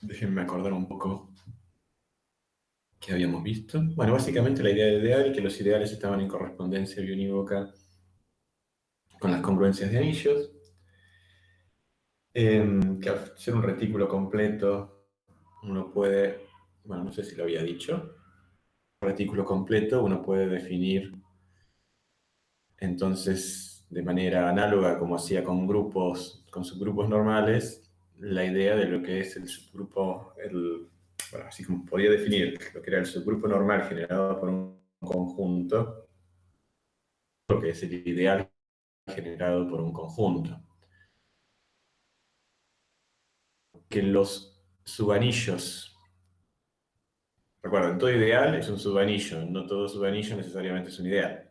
Déjenme acordar un poco qué habíamos visto. Bueno, básicamente la idea de ideal, que los ideales estaban en correspondencia biunívoca con las congruencias de anillos, que al ser un retículo completo, uno puede, bueno, no sé si lo había dicho, un retículo completo uno puede definir entonces de manera análoga como hacía con grupos, con subgrupos normales, la idea de lo que es el subgrupo, bueno, así como podía definir lo que era el subgrupo normal generado por un conjunto, lo que es el ideal generado por un conjunto. Que los subanillos, recuerden, todo ideal es un subanillo, no todo subanillo necesariamente es un ideal.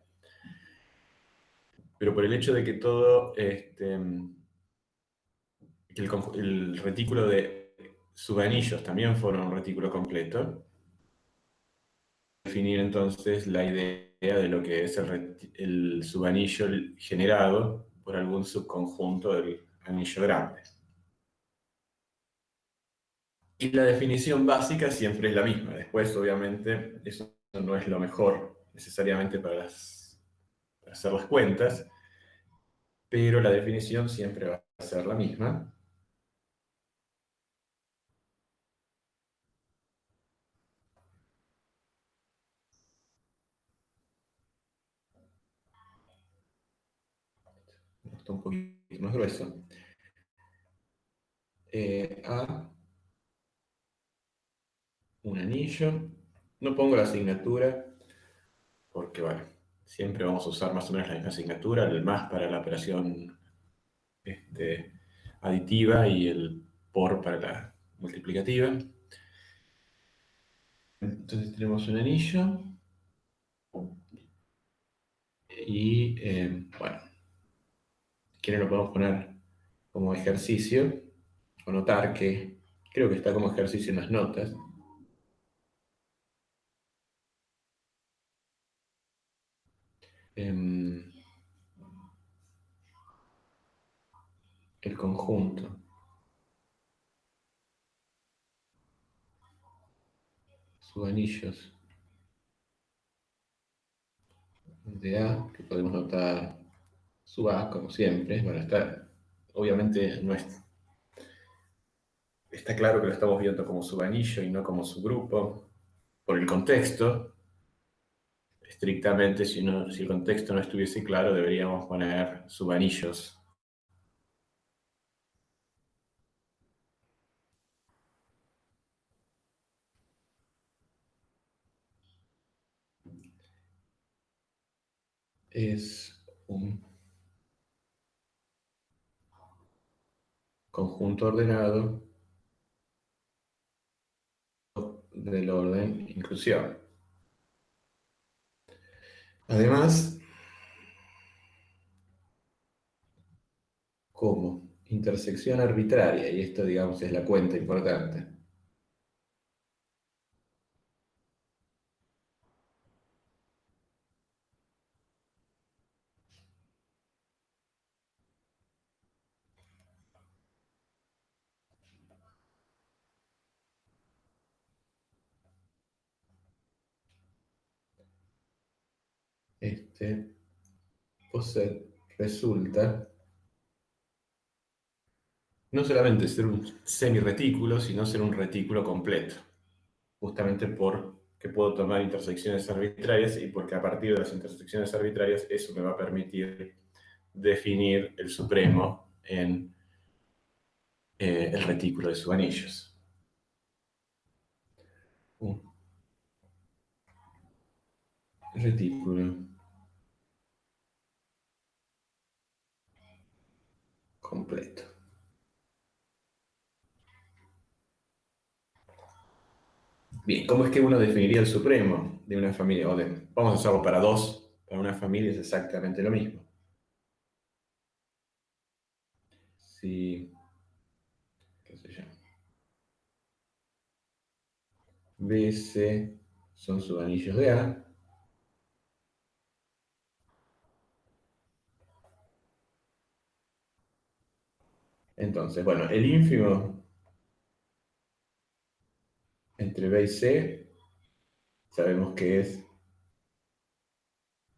Pero por el hecho de que todo, que el retículo de subanillos también fuera un retículo completo, definir entonces la idea de lo que es el subanillo generado por algún subconjunto del anillo grande. Y la definición básica siempre es la misma. Después, obviamente, eso no es lo mejor necesariamente para hacer las cuentas, pero la definición siempre va a ser la misma. Está un poquito más grueso. A un anillo. No pongo la asignatura porque, bueno, siempre vamos a usar más o menos la misma asignatura, el más para la operación aditiva y el por para la multiplicativa. Entonces tenemos un anillo y, bueno, ¿quieren lo podemos poner como ejercicio o notar que creo que está como ejercicio en las notas? em, el conjunto subanillos de A, que podemos notar sub A como siempre. Bueno, obviamente no está claro que lo estamos viendo como subanillo y no como subgrupo por el contexto. Estrictamente, si el contexto no estuviese claro, deberíamos poner subanillos. Es un conjunto ordenado del orden inclusión. Además, como intersección arbitraria, y esto digamos es la cuenta importante, este resulta no solamente ser un semiretículo, sino ser un retículo completo, justamente porque puedo tomar intersecciones arbitrarias y porque a partir de las intersecciones arbitrarias eso me va a permitir definir el supremo en el retículo de subanillos. Un retículo completo. Bien, ¿cómo es que uno definiría el supremo de una familia? Vamos a hacerlo para dos, para una familia es exactamente lo mismo. Si, qué sé yo, B, C son subanillos de A, entonces, bueno, el ínfimo entre B y C, sabemos que es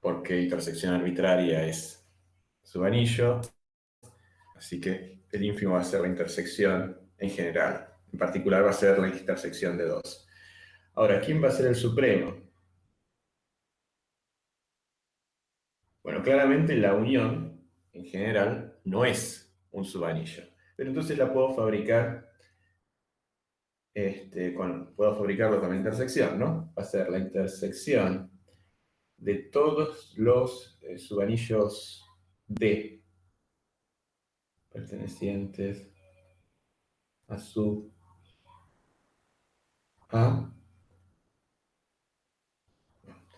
porque intersección arbitraria es subanillo, así que el ínfimo va a ser la intersección en general. En particular va a ser la intersección de dos. Ahora, ¿quién va a ser el supremo? Bueno, claramente la unión en general no es un subanillo, pero entonces la puedo fabricar, puedo fabricarlo con la intersección, ¿no? Va a ser la intersección de todos los subanillos D pertenecientes a sub A.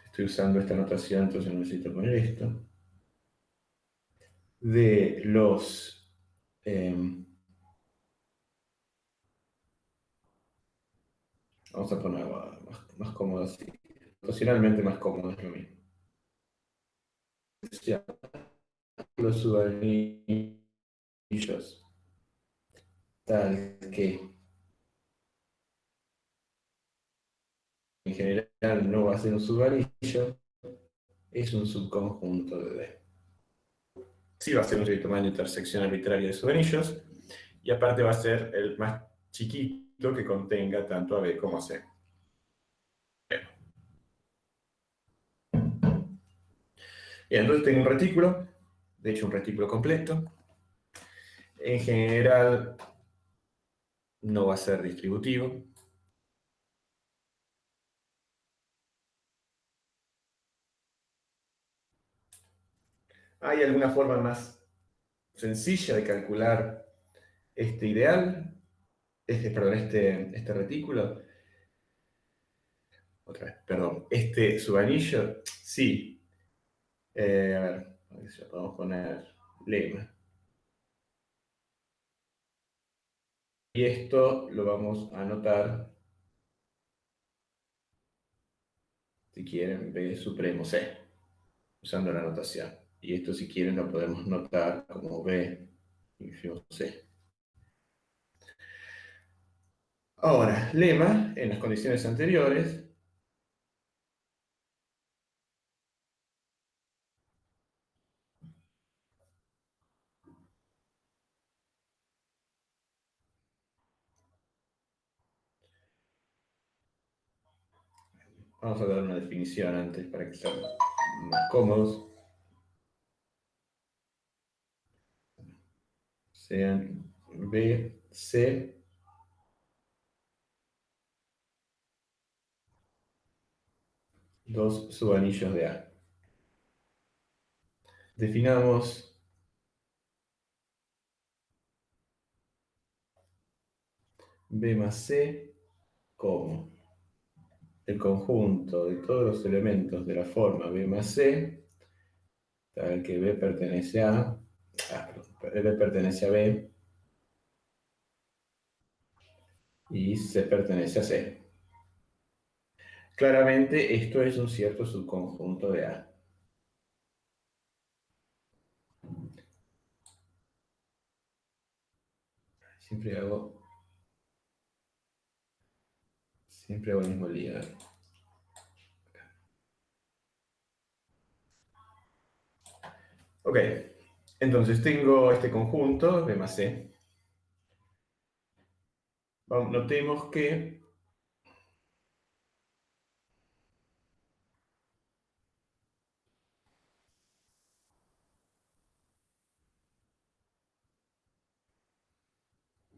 Estoy usando esta notación, entonces no necesito poner esto. De los vamos a poner más cómodo así. Notacionalmente más cómodo es lo mismo. Los subanillos tal que en general no va a ser un subanillo, es un subconjunto de D. Sí va a ser un tamaño de intersección arbitraria de subanillos, y aparte va a ser el más chiquito que contenga tanto a B como a C. Bien, entonces tengo un retículo, de hecho un retículo completo. En general no va a ser distributivo. ¿Hay alguna forma más sencilla de calcular este ideal? Perdón, este retículo. Otra vez, perdón. Este subanillo, sí. A ver si podemos poner lema. Y esto lo vamos a anotar, si quieren, B supremo C, usando la notación. Y esto, si quieren, lo podemos notar como B ínfimo C. Ahora, lema, en las condiciones anteriores, vamos a dar una definición antes para que sean más cómodos. Sean B, C, dos subanillos de A. Definamos B más C como el conjunto de todos los elementos de la forma B más C, tal que B pertenece a, B pertenece a B y C pertenece a C. Claramente esto es un cierto subconjunto de A. Siempre hago, siempre hago el mismo lío. Ok, entonces tengo este conjunto B más C. Notemos que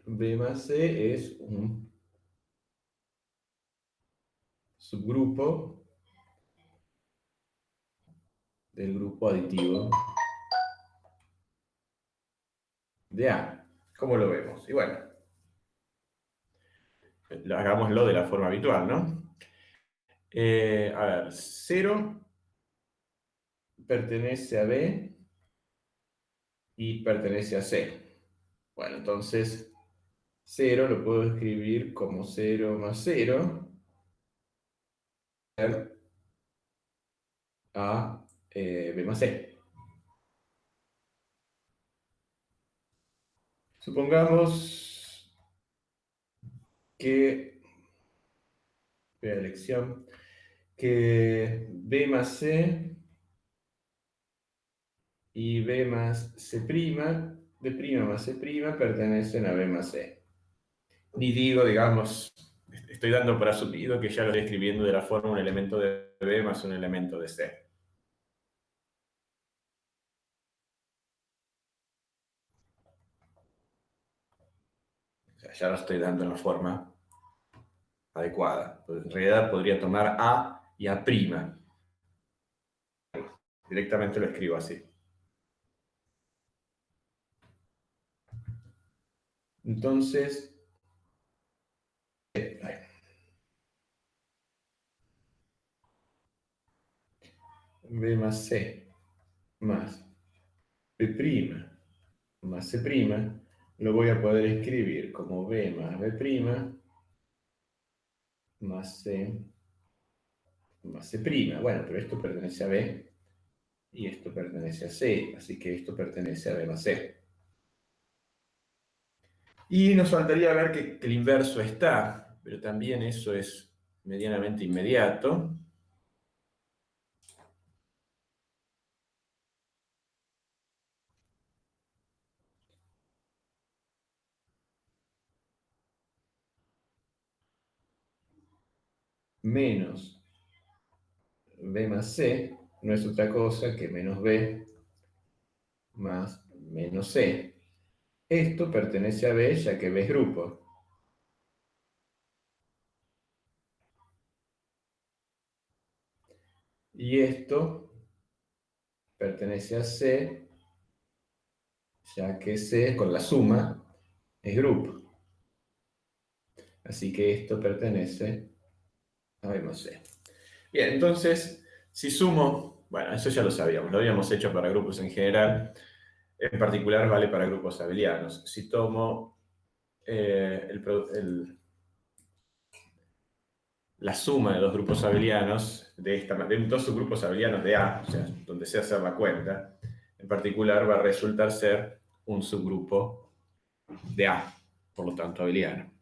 B más C es un subgrupo del grupo aditivo de A. ¿Cómo lo vemos? Y bueno, hagámoslo de la forma habitual, ¿no? A ver, 0 pertenece a B y pertenece a C. Bueno, entonces 0 lo puedo escribir como 0 más 0 a B más C. Supongamos que B a elección, que B más C y B más C', B' más C' pertenecen a B más C. Ni digo, digamos, estoy dando por asumido que ya lo estoy escribiendo de la forma un elemento de B más un elemento de C. O sea, ya lo estoy dando en la forma adecuada. En realidad podría tomar A y A'. Directamente lo escribo así. Entonces, B más C más B' más C', lo voy a poder escribir como B más B' más C más C'. Bueno, pero esto pertenece a B y esto pertenece a C, así que esto pertenece a B más C. Y nos faltaría ver que el inverso está, pero también eso es medianamente inmediato. Menos B más C no es otra cosa que menos B más menos C. Esto pertenece a B ya que B es grupo. Y esto pertenece a C ya que C con la suma es grupo. Así que esto pertenece a B más C. Bien, entonces, si sumo, bueno, eso ya lo sabíamos, lo habíamos hecho para grupos en general, en particular vale para grupos abelianos. Si tomo la suma de dos grupos abelianos, de dos subgrupos abelianos de A, o sea, donde sea hacer la cuenta, en particular va a resultar ser un subgrupo de A, por lo tanto abeliano.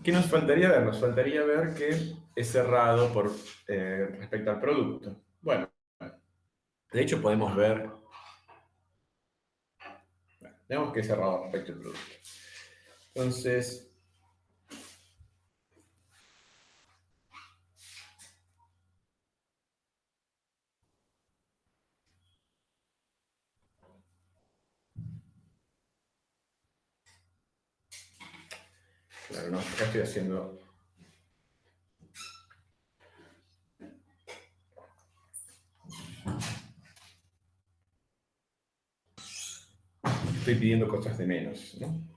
¿Qué nos faltaría ver? Nos faltaría ver que es cerrado respecto al producto. Bueno, de hecho podemos ver, digamos que es cerrado respecto al producto. Entonces, claro, no, acá estoy haciendo, estoy pidiendo cosas de menos, ¿no?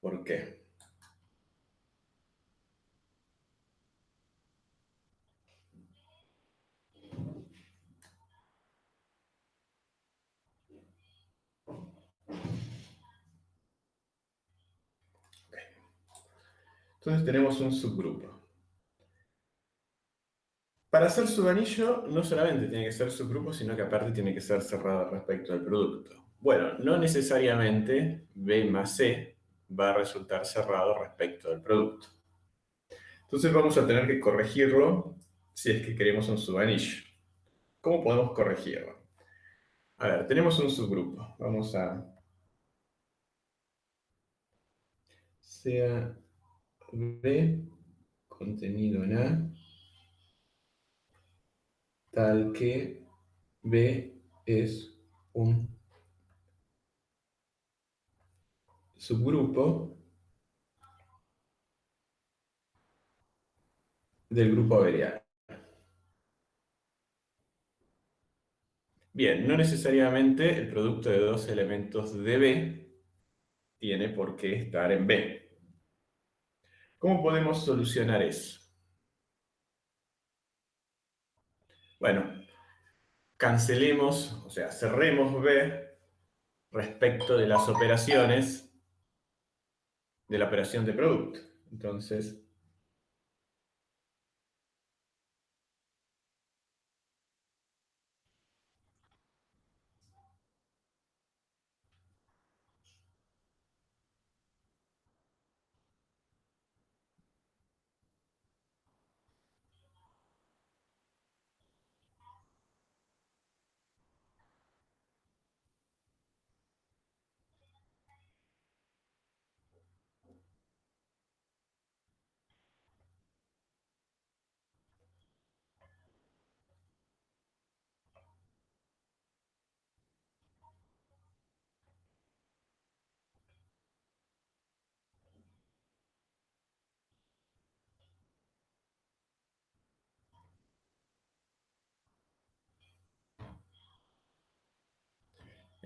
¿Por qué? Entonces tenemos un subgrupo. Para ser subanillo, no solamente tiene que ser subgrupo, sino que aparte tiene que ser cerrado respecto al producto. Bueno, no necesariamente B más C va a resultar cerrado respecto al producto. Entonces vamos a tener que corregirlo si es que queremos un subanillo. ¿Cómo podemos corregirlo? A ver, tenemos un subgrupo. Vamos a... Sea B contenido en A, tal que B es un subgrupo del grupo abeliano. Bien, no necesariamente el producto de dos elementos de B tiene por qué estar en B. ¿Cómo podemos solucionar eso? Bueno, cancelemos, o sea, cerremos B respecto de las operaciones de la operación de producto. Entonces,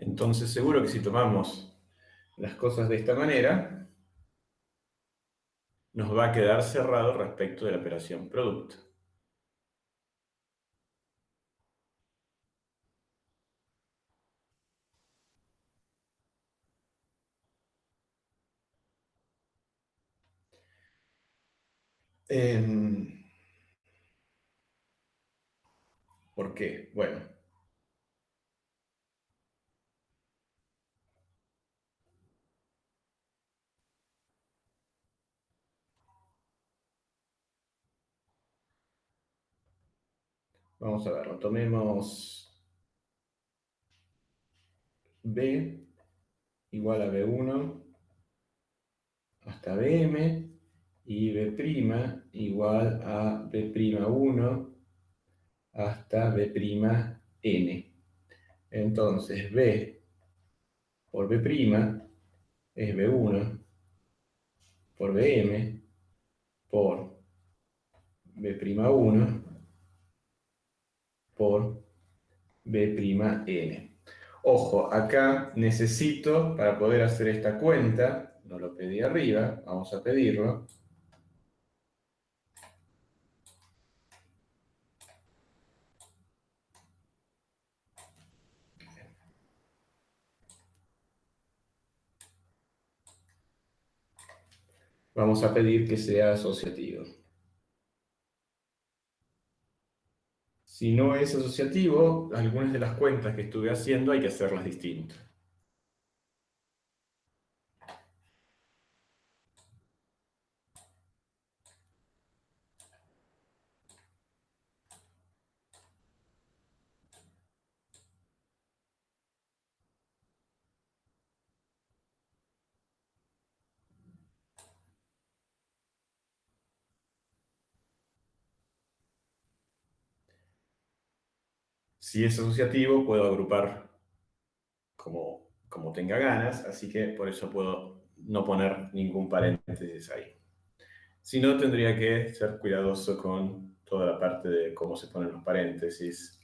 Entonces, seguro que si tomamos las cosas de esta manera, nos va a quedar cerrado respecto de la operación producto. ¿Por qué? Bueno, vamos a verlo. Tomemos B igual a B1 hasta Bm y B' igual a B'1 hasta B'N. Entonces B por B' es B1 por Bm por B'1 por B'N. Ojo, acá necesito, para poder hacer esta cuenta, no lo pedí arriba, vamos a pedirlo. Vamos a pedir que sea asociativo. Si no es asociativo, algunas de las cuentas que estuve haciendo hay que hacerlas distintas. Si es asociativo, puedo agrupar como tenga ganas, así que por eso puedo no poner ningún paréntesis ahí. Si no, tendría que ser cuidadoso con toda la parte de cómo se ponen los paréntesis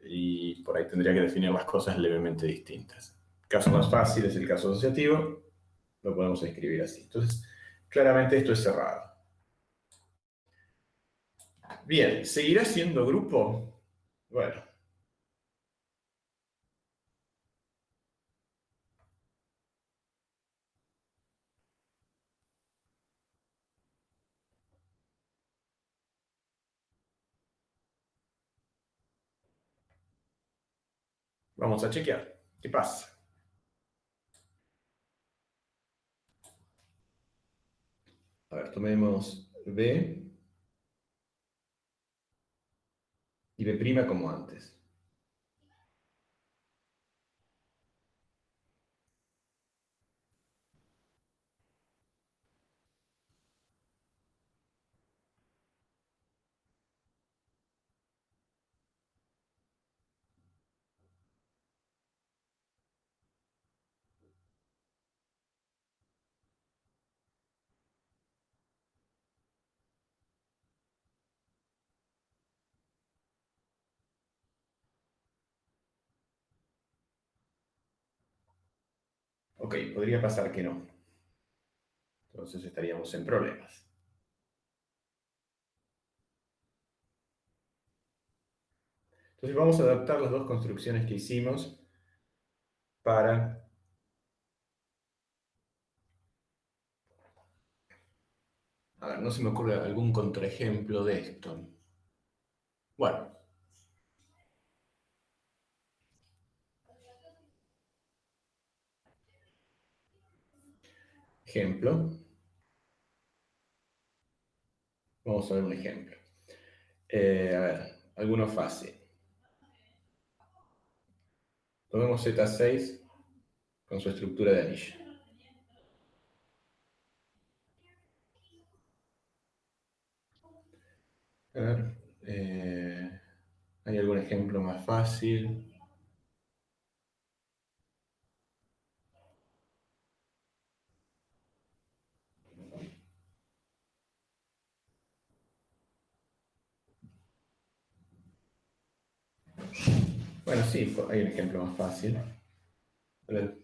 y por ahí tendría que definir las cosas levemente distintas. El caso más fácil es el caso asociativo, lo podemos escribir así. Entonces, claramente esto es cerrado. Bien, ¿seguirá siendo grupo? Bueno, vamos a chequear. ¿Qué pasa? A ver, tomemos B y B' como antes. Ok, podría pasar que no. Entonces estaríamos en problemas. Entonces vamos a adaptar las dos construcciones que hicimos para... A ver, no se me ocurre algún contraejemplo de esto. Bueno, ejemplo. Vamos a ver un ejemplo. A ver, alguno fácil. Tomemos Z6 con su estructura de anillo. A ver, ¿hay algún ejemplo más fácil? Bueno, sí, hay un ejemplo más fácil. Ponemos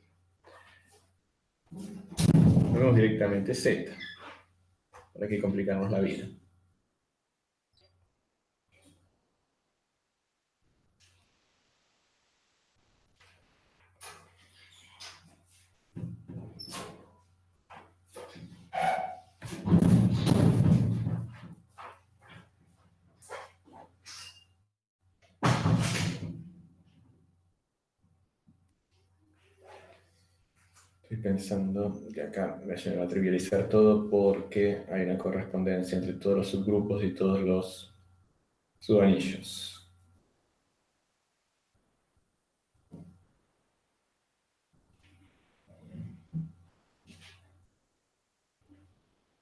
directamente Z. ¿Para qué complicarnos la vida? Estoy pensando que acá me va a trivializar todo porque hay una correspondencia entre todos los subgrupos y todos los subanillos.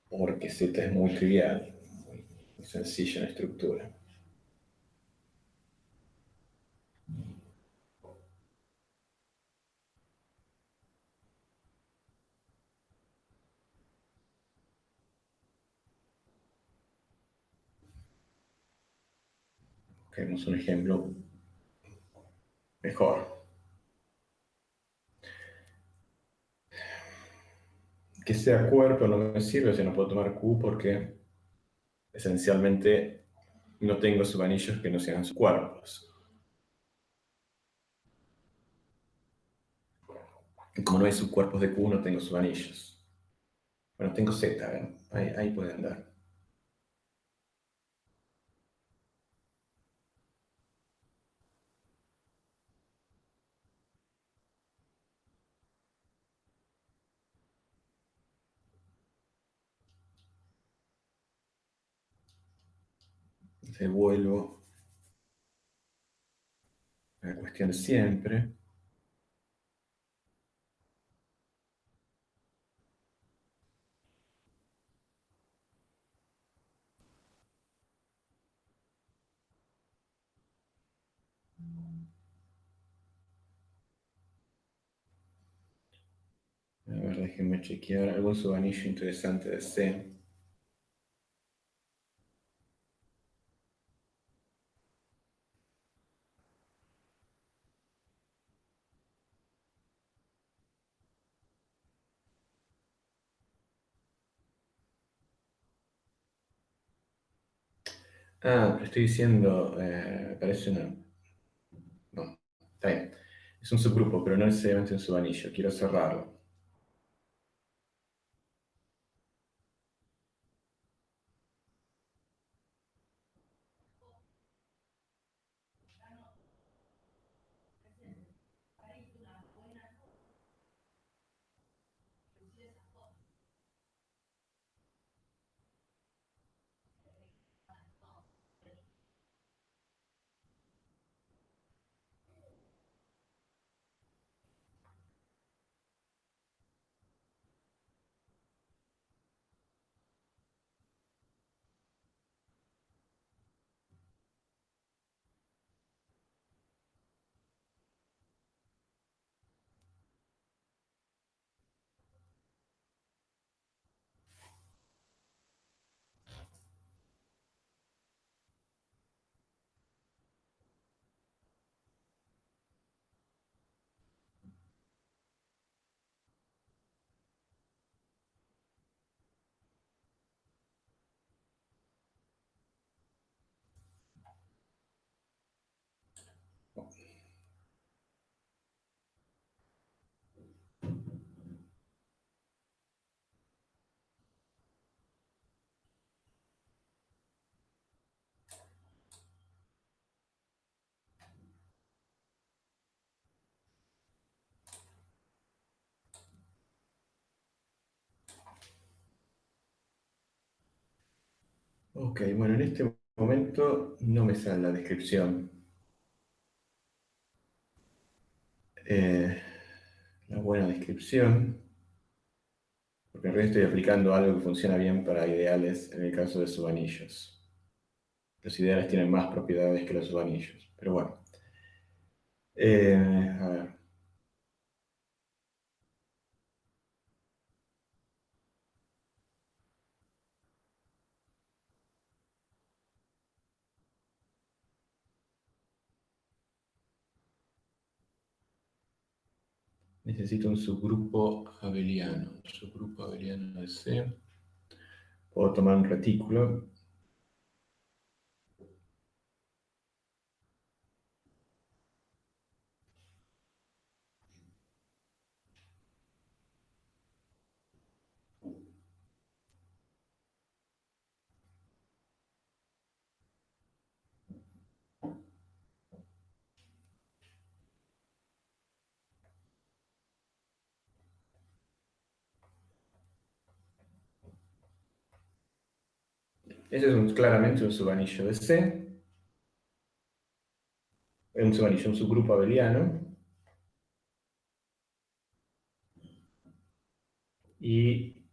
Porque Z es muy trivial, muy sencillo en estructura. Queremos un ejemplo mejor. Que sea cuerpo no me sirve, si no puedo tomar Q porque esencialmente no tengo subanillos que no sean cuerpos. Y como no hay subcuerpos de Q, no tengo subanillos. Bueno, tengo Z, ¿ven? Ahí puede andar. Entonces vuelvo a la cuestión de siempre. A ver, déjenme chequear algún subanillo interesante de C. Ah, pero estoy diciendo, parece una... No, está bien. Es un subgrupo, pero no necesariamente un subanillo. Quiero cerrarlo. Ok, bueno, en este momento no me sale la descripción. Eh, la buena descripción, porque en realidad estoy aplicando algo que funciona bien para ideales en el caso de subanillos. Los ideales tienen más propiedades que los subanillos, pero bueno. A ver, Necesito un subgrupo abeliano. Un subgrupo abeliano de C. Puedo tomar un retículo. Ese es claramente un subanillo de C. Es un subanillo, un subgrupo abeliano. Y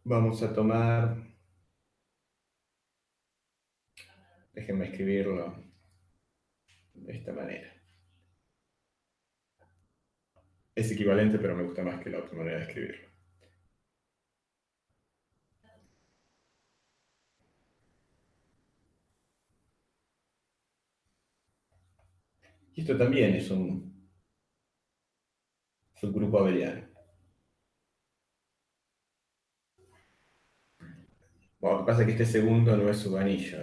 vamos a tomar, déjenme escribirlo de esta manera. Es equivalente, pero me gusta más que la otra manera de escribirlo. Y esto también es un subgrupo abeliano. Bueno, lo que pasa es que este segundo no es subanillo.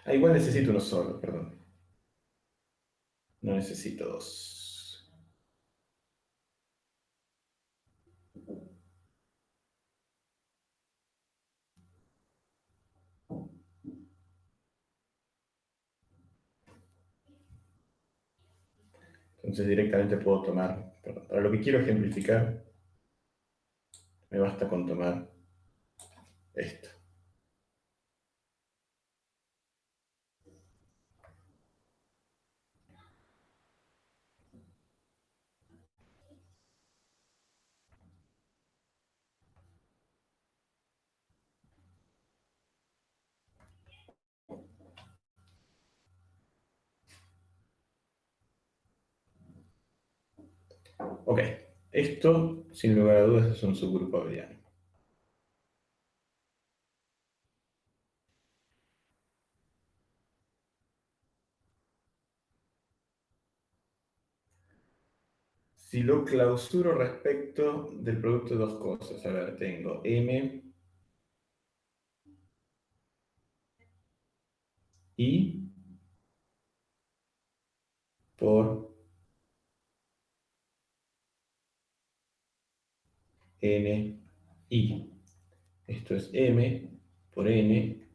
Igual necesito uno solo, perdón. No necesito dos. Entonces directamente puedo tomar, perdón, para lo que quiero ejemplificar, me basta con tomar esto. Ok, esto sin lugar a dudas es un subgrupo abeliano. Si lo clausuro respecto del producto de dos cosas, a ver, tengo M I por N I. Esto es M por N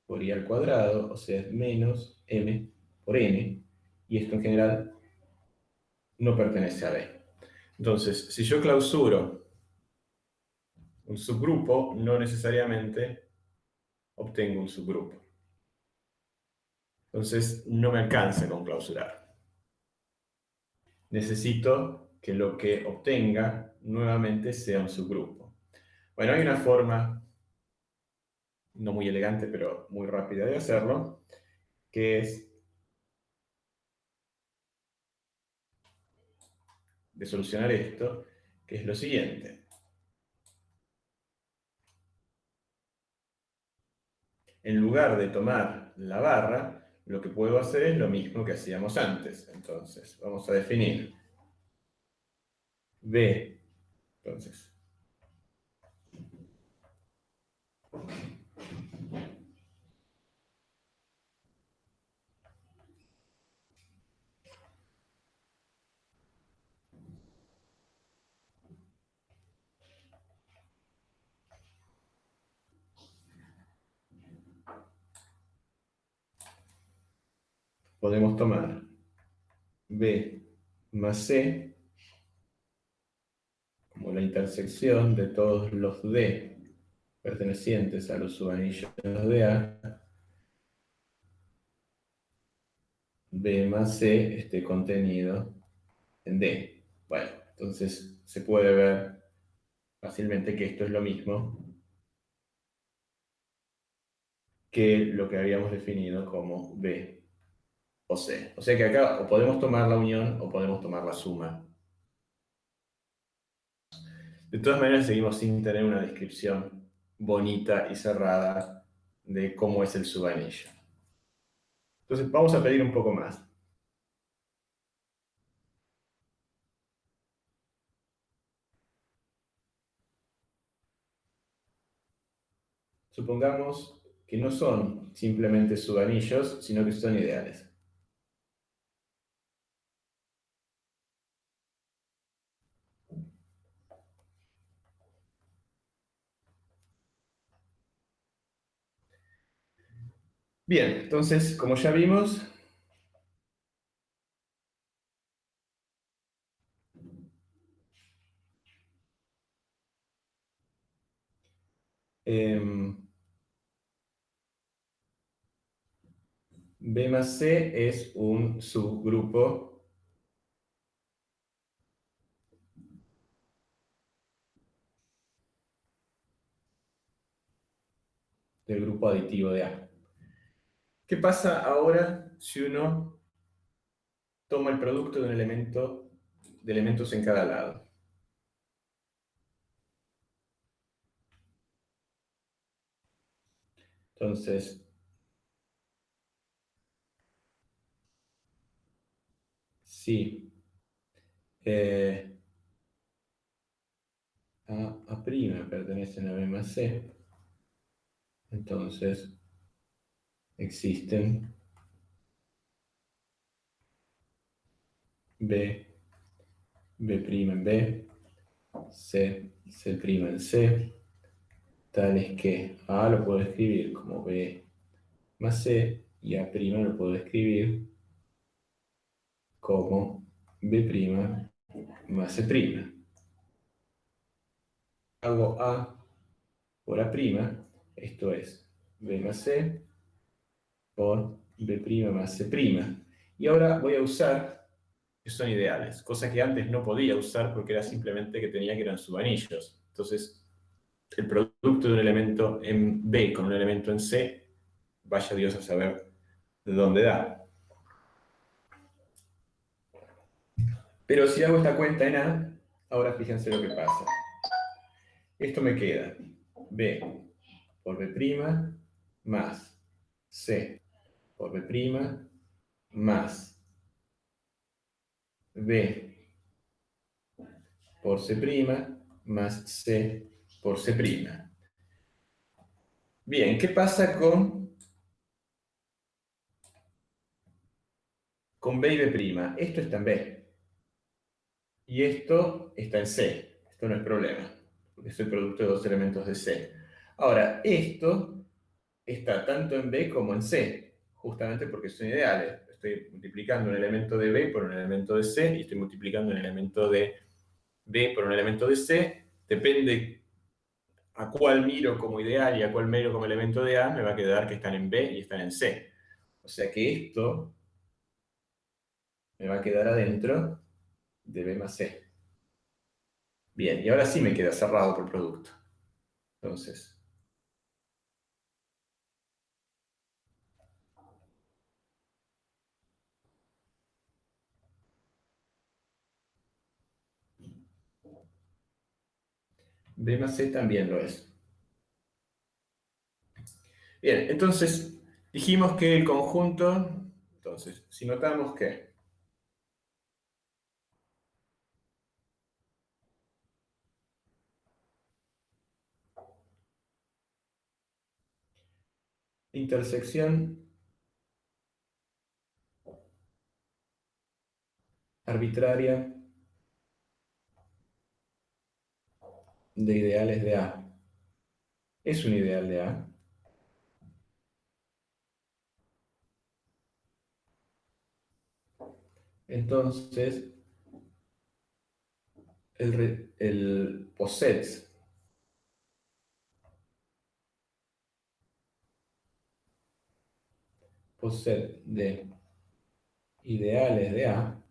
por I al cuadrado, o sea, es menos M por N, y esto en general no pertenece a B. Entonces, si yo clausuro un subgrupo, no necesariamente obtengo un subgrupo. Entonces, no me alcanza con clausurar. Necesito que lo que obtenga nuevamente sea un subgrupo. Bueno, hay una forma, no muy elegante, pero muy rápida de hacerlo, que es de solucionar esto, que es lo siguiente. En lugar de tomar la barra, lo que puedo hacer es lo mismo que hacíamos antes. Entonces, vamos a definir B. Entonces, podemos tomar B más C como la intersección de todos los D pertenecientes a los subanillos de A, B más C esté contenido en D. Bueno, entonces se puede ver fácilmente que esto es lo mismo que lo que habíamos definido como B o C. O sea que acá o podemos tomar la unión o podemos tomar la suma. De todas maneras, seguimos sin tener una descripción bonita y cerrada de cómo es el subanillo. Entonces vamos a pedir un poco más. Supongamos que no son simplemente subanillos, sino que son ideales. Bien, entonces, como ya vimos, em, B más C es un subgrupo del grupo aditivo de A. ¿Qué pasa ahora si uno toma el producto de un elemento, de elementos en cada lado? Entonces, si eh, A' pertenecen a B más C, entonces existen B, B' en B, C, C' en C, tales que A lo puedo escribir como B más C y A' lo puedo escribir como B' más C'. Hago A por A', esto es B más C por B' más C'. Y ahora voy a usar que son ideales, cosa que antes no podía usar porque era simplemente que tenía que eran subanillos. Entonces, el producto de un elemento en B con un elemento en C, vaya Dios a saber de dónde da. Pero si hago esta cuenta en A, ahora fíjense lo que pasa. Esto me queda B por B' más C por B' más B por C' más C por C'. Bien, ¿qué pasa con B y B'? Esto está en B y esto está en C. Esto no es problema, porque es el producto de dos elementos de C. Ahora, esto está tanto en B como en C, justamente porque son ideales. Estoy multiplicando un elemento de B por un elemento de C y estoy multiplicando un elemento de B por un elemento de C. Depende a cuál miro como ideal y a cuál miro como elemento de A, me va a quedar que están en B y están en C. O sea que esto me va a quedar adentro de B más C. Bien, y ahora sí me queda cerrado por producto. Entonces, B más C también lo es. Bien, entonces dijimos que el conjunto, entonces, si notamos que intersección arbitraria de ideales de A es un ideal de A, entonces el poset de ideales de A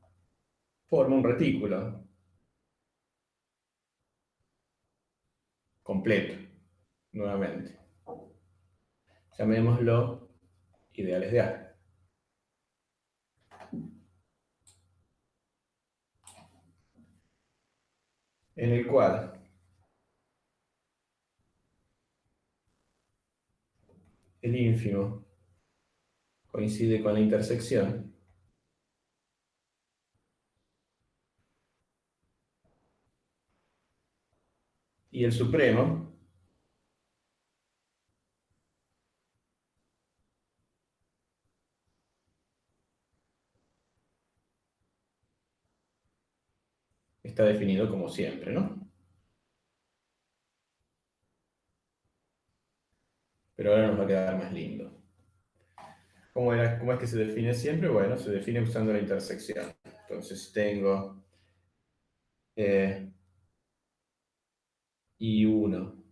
forma un retículo completo, nuevamente. Llamémoslo ideales de A, en el cual el ínfimo coincide con la intersección. Y el supremo está definido como siempre, ¿no? Pero ahora nos va a quedar más lindo. ¿Cómo es que se define siempre? Bueno, se define usando la intersección. Entonces tengo I1.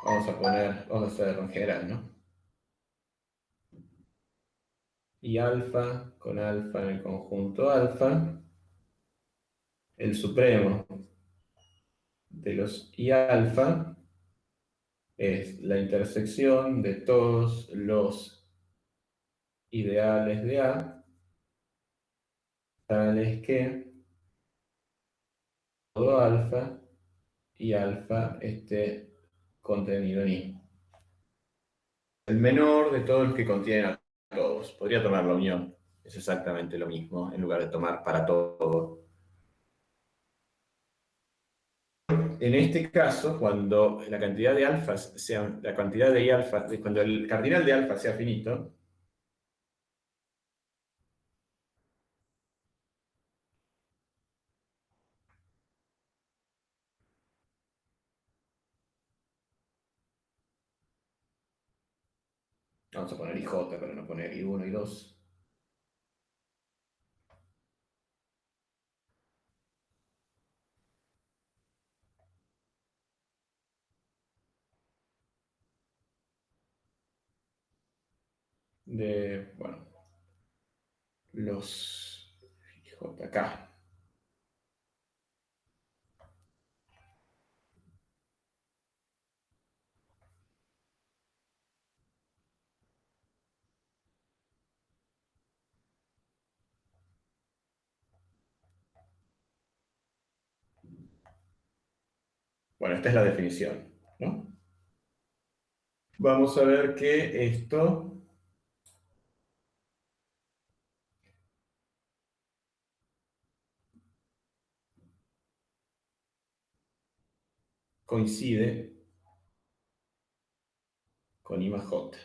Vamos a hacerlo en general, ¿no? Y alfa con alfa en el conjunto alfa, el supremo de los I alfa es la intersección de todos los ideales de A, tales que todo alfa y alfa esté contenido en I. El menor de todos los que contienen a todos. Podría tomar la unión. Es exactamente lo mismo, en lugar de tomar para todo. En este caso, cuando la cantidad de alfas sea, la cantidad de I alfa, cuando el cardinal de alfa sea finito, vamos a poner IJ para no poner I1 y 2, de, bueno, los JK. Bueno, esta es la definición, ¿no? Vamos a ver que esto coincide con I más J.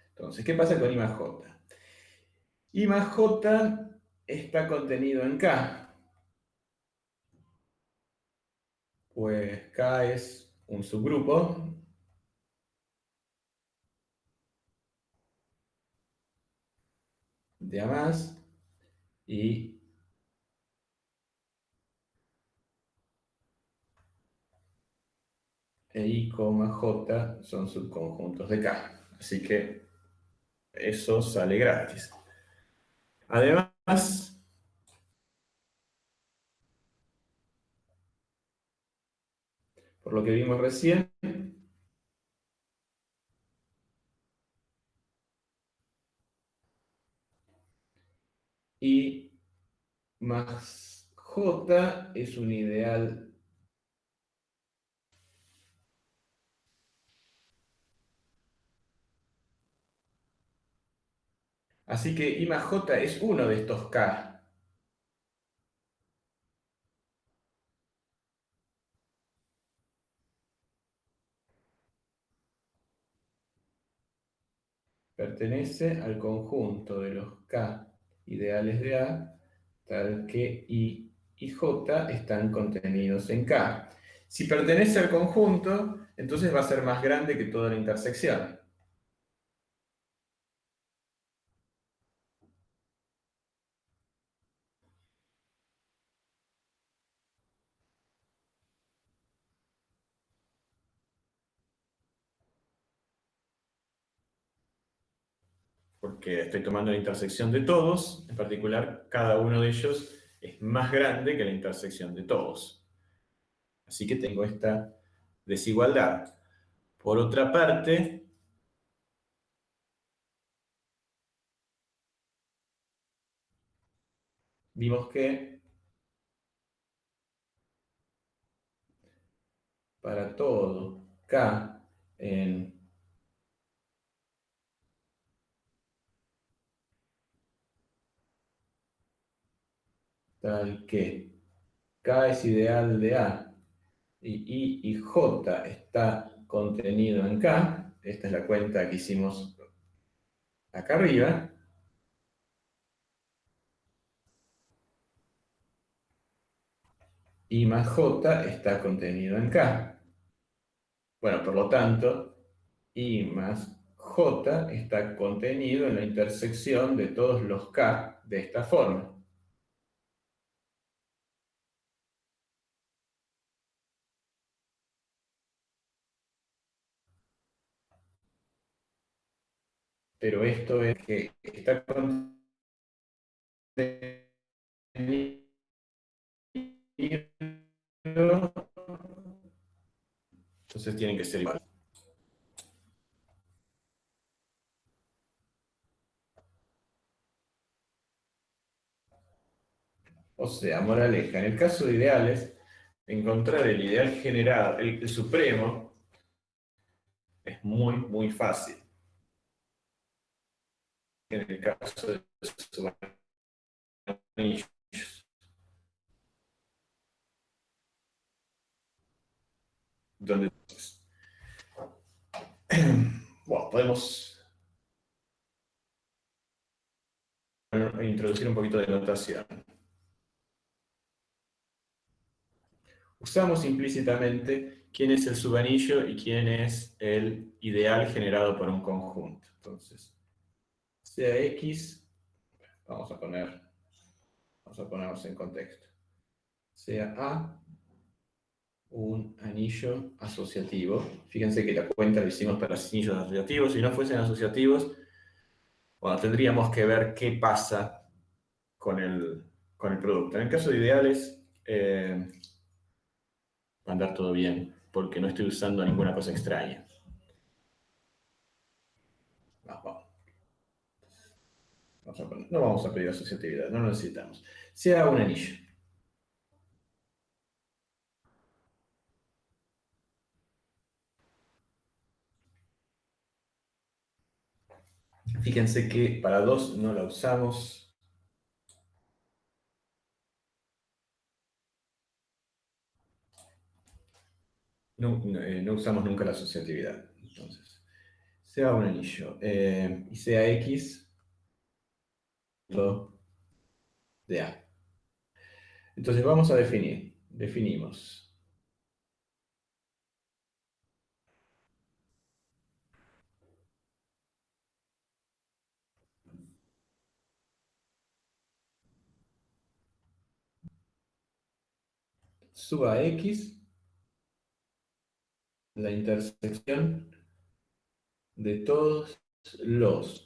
Entonces, ¿qué pasa con I más J? I más J está contenido en K, pues K es un subgrupo de A más y I, J son subconjuntos de K. Así que eso sale gratis. Además, por lo que vimos recién, I más J es un ideal. Así que I más J es uno de estos K. Pertenece al conjunto de los K ideales de A, tal que I y J están contenidos en K. Si pertenece al conjunto, entonces va a ser más grande que toda la intersección. Porque estoy tomando la intersección de todos, en particular, cada uno de ellos es más grande que la intersección de todos. Así que tengo esta desigualdad. Por otra parte, vimos que para todo K en tal que K es ideal de A y I y J está contenido en K, esta es la cuenta que hicimos acá arriba, I más J está contenido en K. Bueno, por lo tanto, I más J está contenido en la intersección de todos los K de esta forma. Pero esto es que está contenido, entonces tienen que ser igual. O sea, moraleja, en el caso de ideales, encontrar el ideal generado, el supremo, es muy, muy fácil. En el caso de los anillos, donde bueno, podemos introducir un poquito de notación. Usamos implícitamente quién es el subanillo y quién es el ideal generado por un conjunto. Entonces, sea X, vamos a ponernos en contexto. Sea A un anillo asociativo. Fíjense que la cuenta la hicimos para los anillos asociativos. Si no fuesen asociativos, bueno, tendríamos que ver qué pasa con el producto. En el caso de ideales, va a andar todo bien, porque no estoy usando ninguna cosa extraña. No vamos a pedir asociatividad, no lo necesitamos. Sea un anillo. Fíjense que para 2 no la usamos. No usamos nunca la asociatividad. Entonces, sea un anillo y sea X de A. Entonces vamos a definir. Definimos suba X la intersección de todos los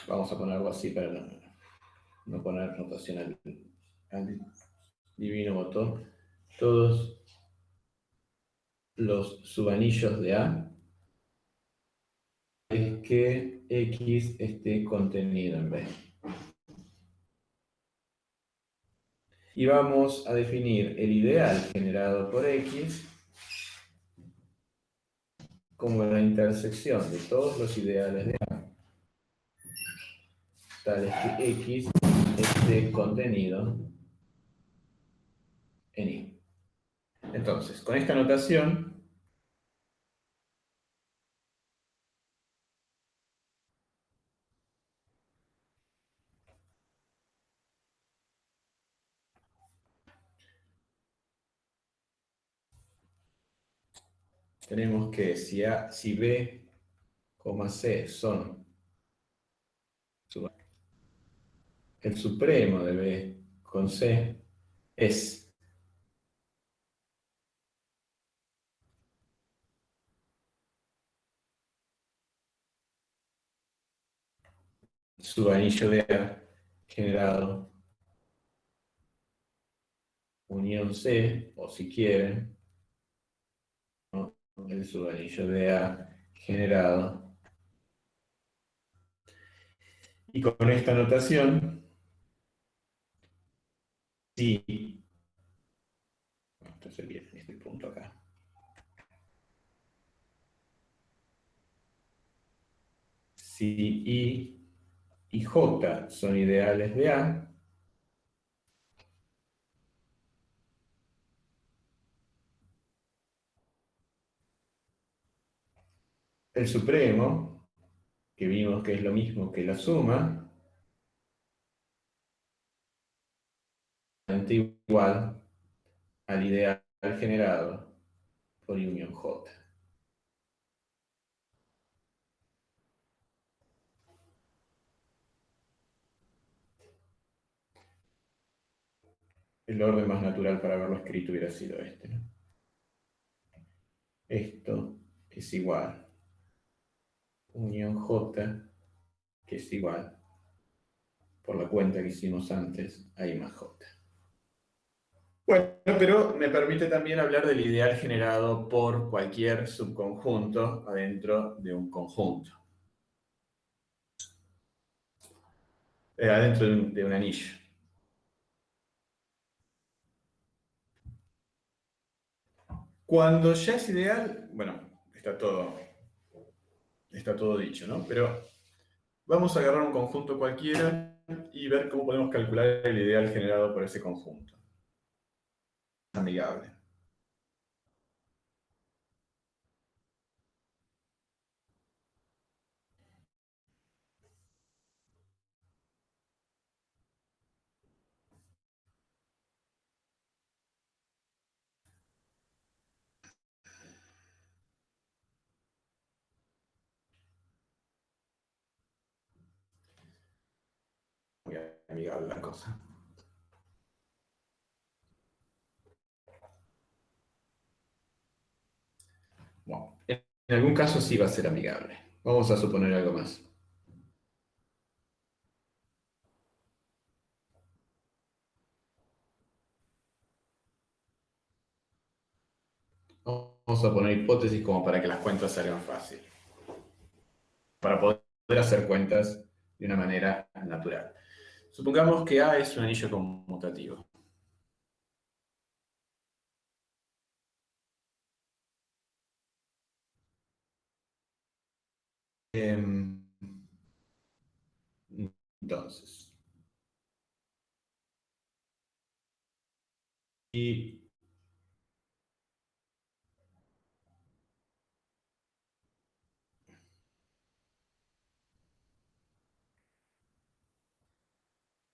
vamos a ponerlo así para no poner notación al divino botón, todos los subanillos de A es que X esté contenido en B. Y vamos a definir el ideal generado por X como la intersección de todos los ideales de A, tales que X esté contenido en Y. Entonces, con esta notación, tenemos que si B, C son el supremo de B con C es su anillo de A generado unión C, o si quieren, ¿no? El subanillo de A generado Y con esta notación, si, entonces bien, este punto acá. Si I y J son ideales de A, el supremo, que vimos que es lo mismo que la suma, es igual al ideal generado por I unión J. El orden más natural para haberlo escrito hubiera sido este, ¿no? Esto es igual unión J, que es igual, por la cuenta que hicimos antes, a I más J. Bueno, pero me permite también hablar del ideal generado por cualquier subconjunto adentro de un conjunto, adentro de un anillo. Cuando ya es ideal, bueno, está todo dicho, ¿no? Pero vamos a agarrar un conjunto cualquiera y ver cómo podemos calcular el ideal generado por ese conjunto. Amigable. Muy amigable la cosa. Bueno, en algún caso sí va a ser amigable. Vamos a suponer algo más. Vamos a poner hipótesis como para que las cuentas salgan fácil. Para poder hacer cuentas de una manera natural. Supongamos que A es un anillo conmutativo. Entonces, y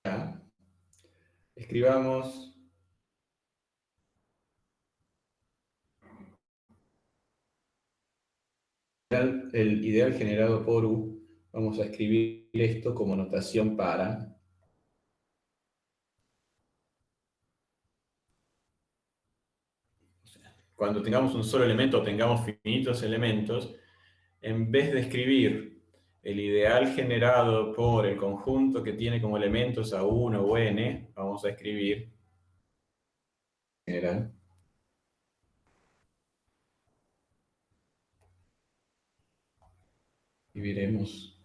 ya, escribamos el ideal generado por U. Vamos a escribir esto como notación para cuando tengamos un solo elemento o tengamos finitos elementos, en vez de escribir el ideal generado por el conjunto que tiene como elementos a 1 o n, vamos a escribir general. Escribiremos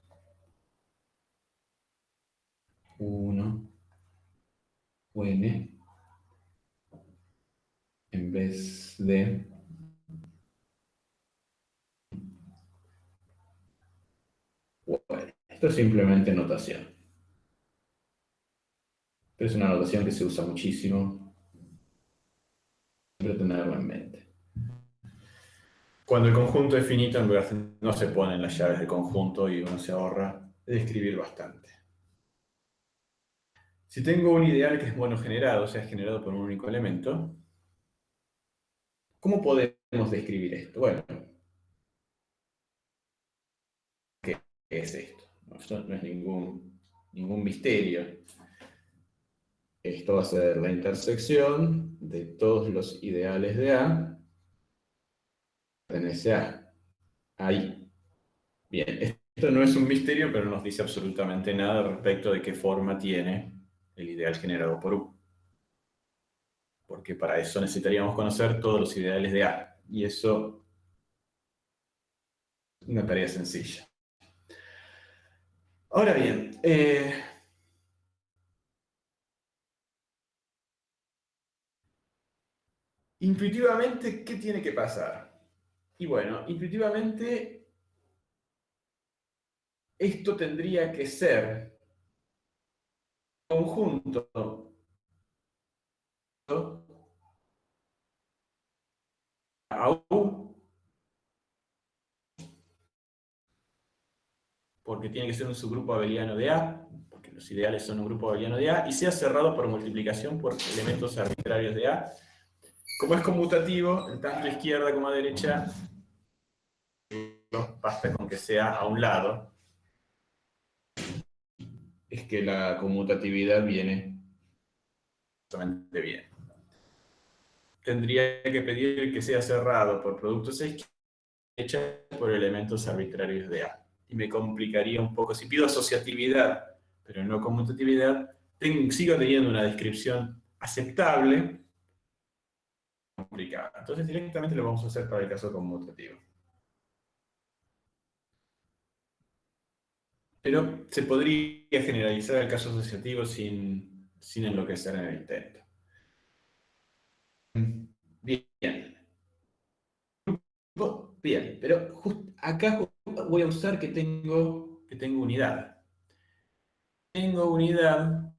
1 o n en vez de bueno, esto es simplemente notación. Pero es una notación que se usa muchísimo. Siempre tenerlo en mente. Cuando el conjunto es finito, en verdad no se ponen las llaves de conjunto y uno se ahorra de escribir bastante. Si tengo un ideal que es monogenerado, o sea, es generado por un único elemento, ¿cómo podemos describir esto? Bueno, ¿qué es esto? Esto no es ningún misterio. Esto va a ser la intersección de todos los ideales de A, pertenece a ahí. Bien, esto no es un misterio, pero no nos dice absolutamente nada respecto de qué forma tiene el ideal generado por U. Porque para eso necesitaríamos conocer todos los ideales de A. Y eso es una tarea sencilla. Ahora bien, intuitivamente, ¿qué tiene que pasar? Y bueno, intuitivamente esto tendría que ser conjunto a U, porque tiene que ser un subgrupo abeliano de A, porque los ideales son un grupo abeliano de A, y sea cerrado por multiplicación por elementos arbitrarios de A. Como es conmutativo, tanto a izquierda como a derecha, no basta con que sea a un lado, es que la conmutatividad viene bastante bien. Tendría que pedir que sea cerrado por productos a izquierda por elementos arbitrarios de A. Y me complicaría un poco. Si pido asociatividad, pero no conmutatividad, sigo teniendo una descripción aceptable, complicada. Entonces directamente lo vamos a hacer para el caso conmutativo. Pero se podría generalizar el caso asociativo sin enloquecer en el intento. Bien. Bien, pero acá voy a usar que tengo unidad. Tengo unidad.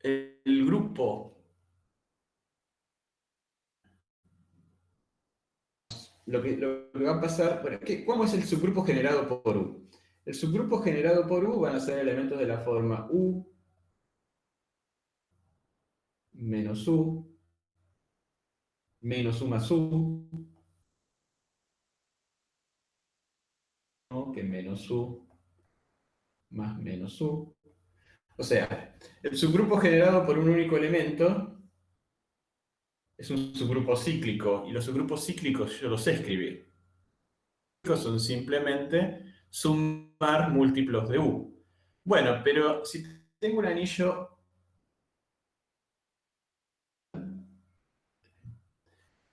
El grupo, lo que va a pasar, bueno, ¿cómo es el subgrupo generado por U? El subgrupo generado por U van a ser elementos de la forma U menos U menos U más U, ¿no? Que menos U más menos U. O sea, el subgrupo generado por un único elemento es un subgrupo cíclico, y los subgrupos cíclicos yo los sé escribir. Son simplemente sumar múltiplos de U. Bueno, pero si tengo un anillo,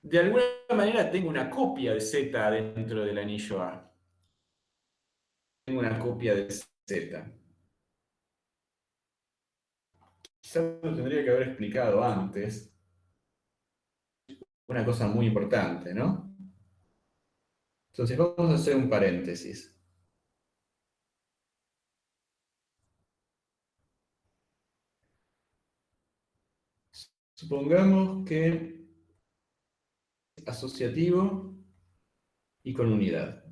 de alguna manera tengo una copia de Z dentro del anillo A. Tengo una copia de Z. Quizás lo tendría que haber explicado antes. Una cosa muy importante, ¿no? Entonces vamos a hacer un paréntesis. Supongamos que es asociativo y con unidad.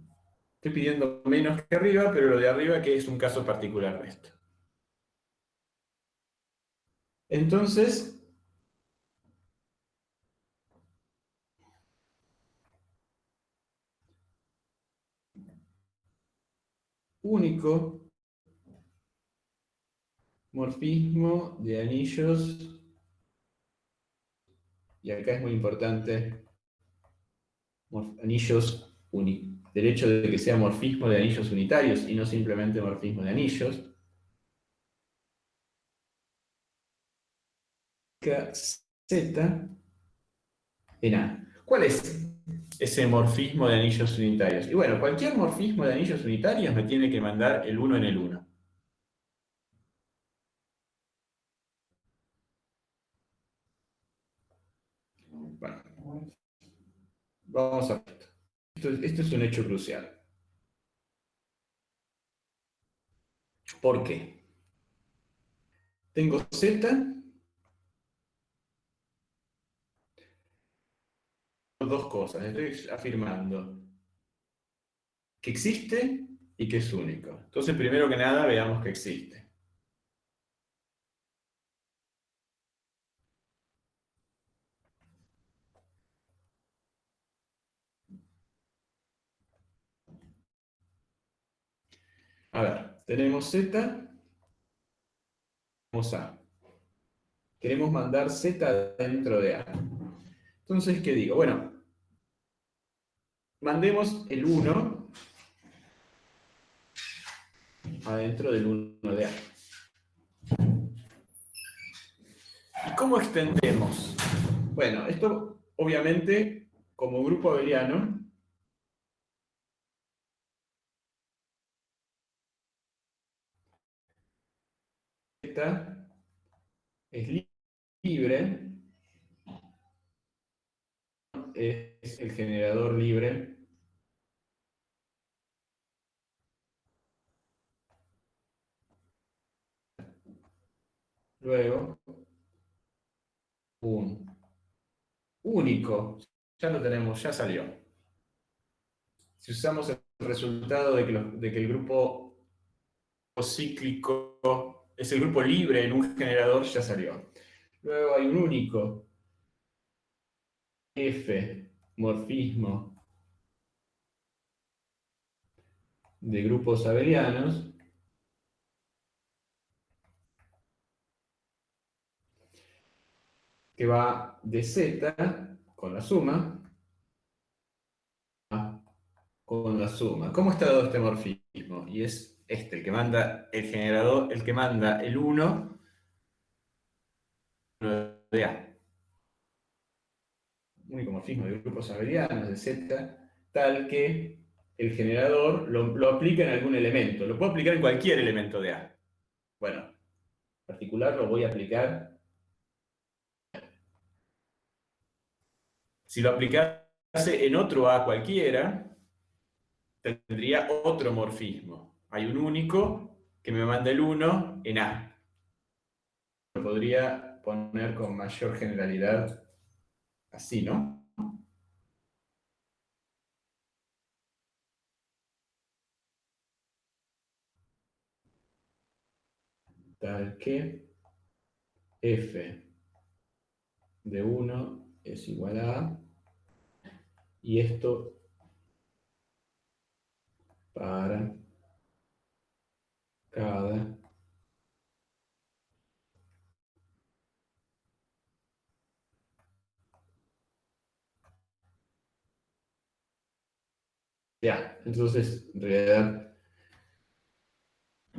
Estoy pidiendo menos que arriba, pero lo de arriba que es un caso particular de esto. Entonces, único morfismo de anillos, y acá es muy importante, anillos derecho de que sea morfismo de anillos unitarios y no simplemente morfismo de anillos. Z en A. ¿Cuál es ese morfismo de anillos unitarios? Y bueno, cualquier morfismo de anillos unitarios me tiene que mandar el 1 en el 1. Bueno, vamos a ver esto. Esto es un hecho crucial. ¿Por qué? Tengo Z, dos cosas. Estoy afirmando que existe y que es único. Entonces, primero que nada, veamos que existe. A ver, tenemos Z, tenemos A. Queremos mandar Z dentro de A. Entonces, ¿qué digo? Bueno, mandemos el 1 adentro del 1 de A. ¿Y cómo extendemos? Bueno, esto obviamente como grupo abeliano Z es libre, es el generador libre luego un único, ya lo tenemos, ya salió. Si usamos el resultado de que el grupo cíclico es el grupo libre en un generador, ya salió. Luego hay un único F, morfismo de grupos abelianos, que va de Z con la suma con la suma. ¿Cómo está dado este morfismo? Y es este, el que manda el generador, el que manda el 1 de A. Único morfismo de grupos abelianos de Z, tal que el generador lo aplica en algún elemento. Lo puedo aplicar en cualquier elemento de A. Bueno, en particular lo voy a aplicar. Si lo aplicase en otro A cualquiera, tendría otro morfismo. Hay un único que me manda el 1 en A. Lo podría poner con mayor generalidad así, ¿no? Tal que f de 1 es igual a A, y esto para cada ya. Entonces, en realidad,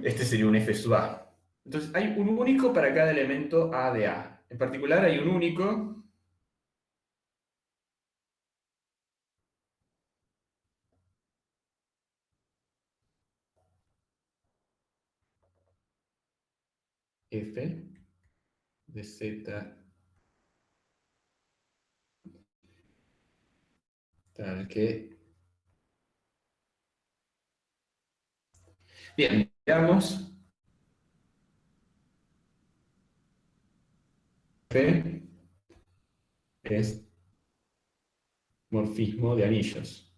este sería un f sub A. Entonces, hay un único para cada elemento A de A. En particular, hay un único f de Z tal que... Bien, veamos f es morfismo de anillos.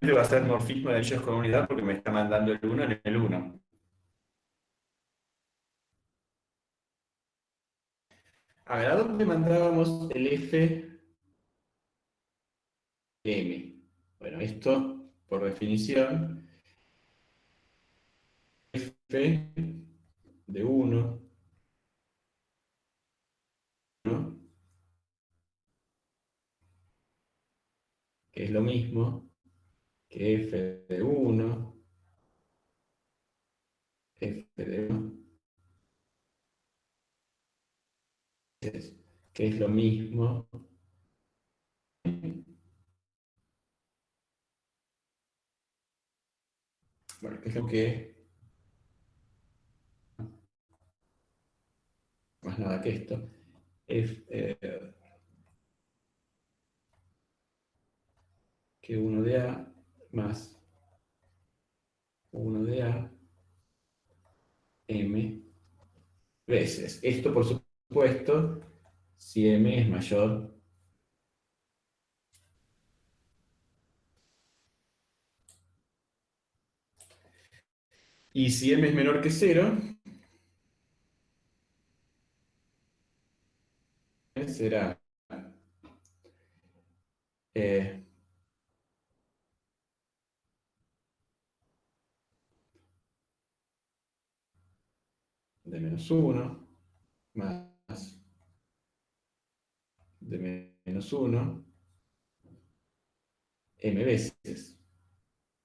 Va a ser morfismo de anillos con unidad porque me está mandando el 1 en el 1. A ver, ¿a dónde mandábamos el f m? Bueno, esto, por definición, f de 1, ¿no? Que es lo mismo que f de 1, f de 1, que es lo mismo, bueno, que es lo que, más nada que esto, f, que 1 de A más 1 de A m veces. Esto, por supuesto, si m es mayor. Y si m es menor que 0, será eh, de menos 1 más de menos 1 m veces,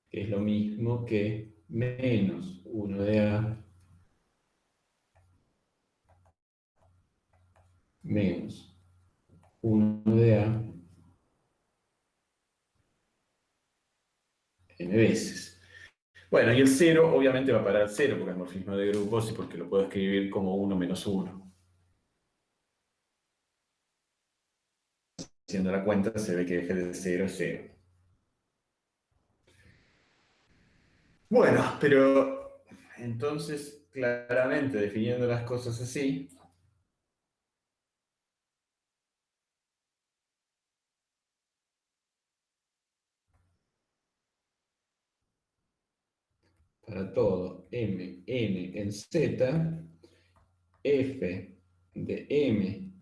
que es lo mismo que menos 1 de A menos 1 de A n veces. Bueno, y el cero obviamente va a parar al cero porque es morfismo de grupos y porque lo puedo escribir como 1 menos 1. Haciendo la cuenta se ve que eje de cero es cero. Bueno, pero entonces, claramente definiendo las cosas así, para todo m, n en z, f de m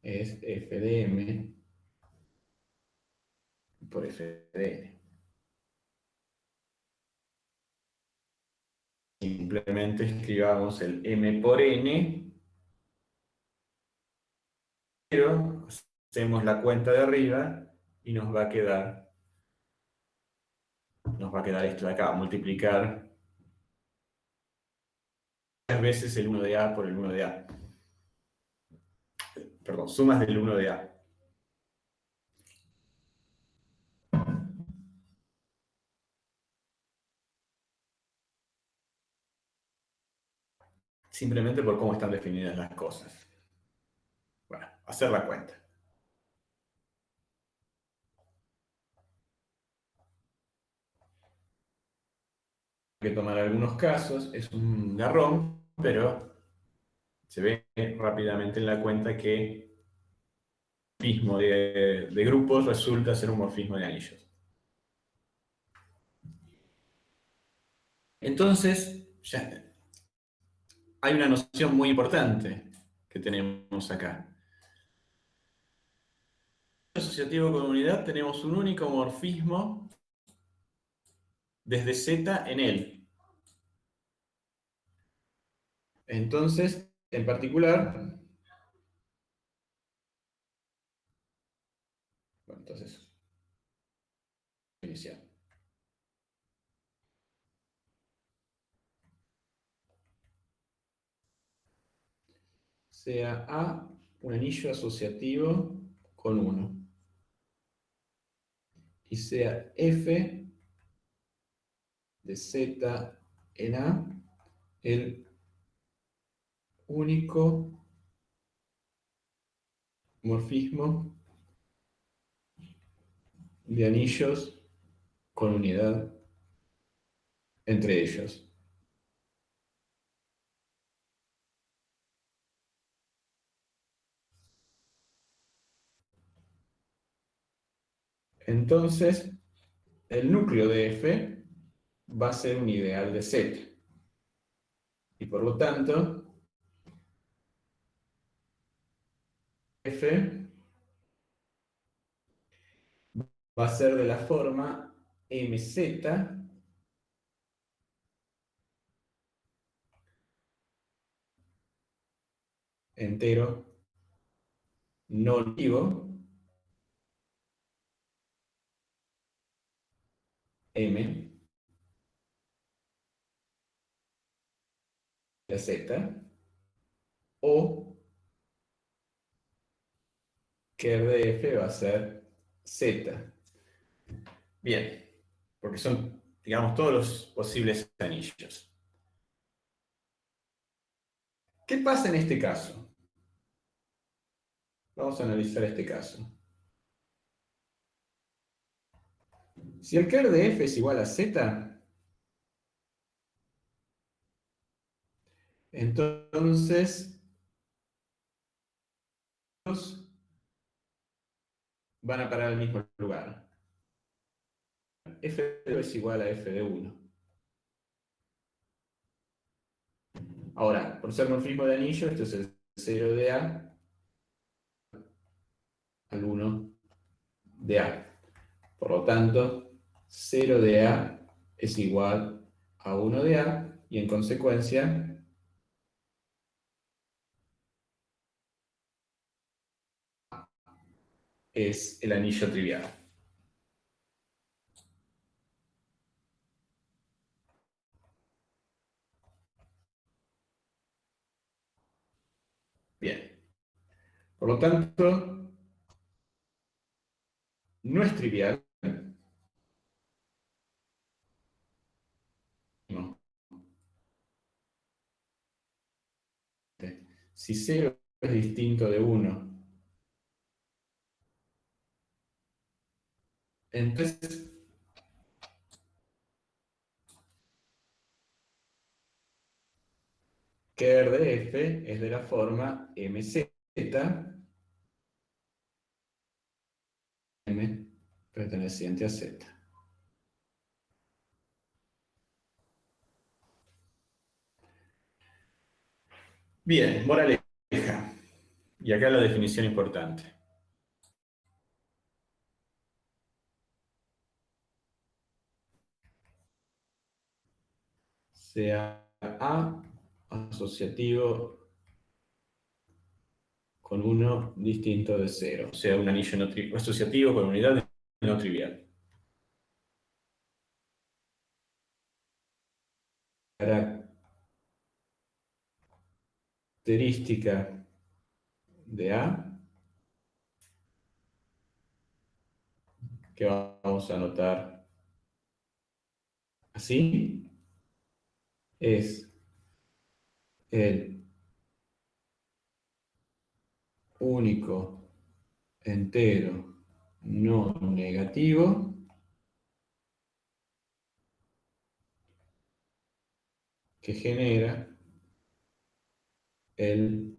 es f de m por f de n. Simplemente escribamos el m por n, pero hacemos la cuenta de arriba y nos va a quedar esto de acá, multiplicar 3 veces el 1 de a por el 1 de a. Perdón, sumas del 1 de a. Simplemente por cómo están definidas las cosas. Bueno, hacer la cuenta. Hay que tomar algunos casos, es un garrón, pero se ve rápidamente en la cuenta que el morfismo de grupos resulta ser un morfismo de anillos. Entonces, ya hay una noción muy importante que tenemos acá. Asociativo con unidad tenemos un único morfismo desde Z en él. Entonces, en particular, bueno, entonces, inicial. Sea A un anillo asociativo con 1 y sea F de Z en A el único morfismo de anillos con unidad entre ellos. Entonces, el núcleo de F va a ser un ideal de Z. Y por lo tanto, F va a ser de la forma MZ entero no negativo M de Z o que R de F va a ser Z. Bien, porque son, digamos, todos los posibles anillos. ¿Qué pasa en este caso? Vamos a analizar este caso. Si el kerr de F es igual a Z, entonces van a parar al mismo lugar. F de 2 es igual a F de 1. Ahora, por ser morfismo de anillo, esto es el 0 de A al 1 de A. Por lo tanto, 0 de A es igual a 1 de A y en consecuencia es el anillo trivial. Bien. Por lo tanto, no es trivial Si 0 es distinto de 1, entonces Ker de f es de la forma mz, m perteneciente a z. Bien, moraleja. Y acá la definición importante. Sea A asociativo con 1 distinto de 0. O sea, un anillo no asociativo con unidad no trivial. Característica de A, que vamos a anotar así, es el único entero no negativo que genera el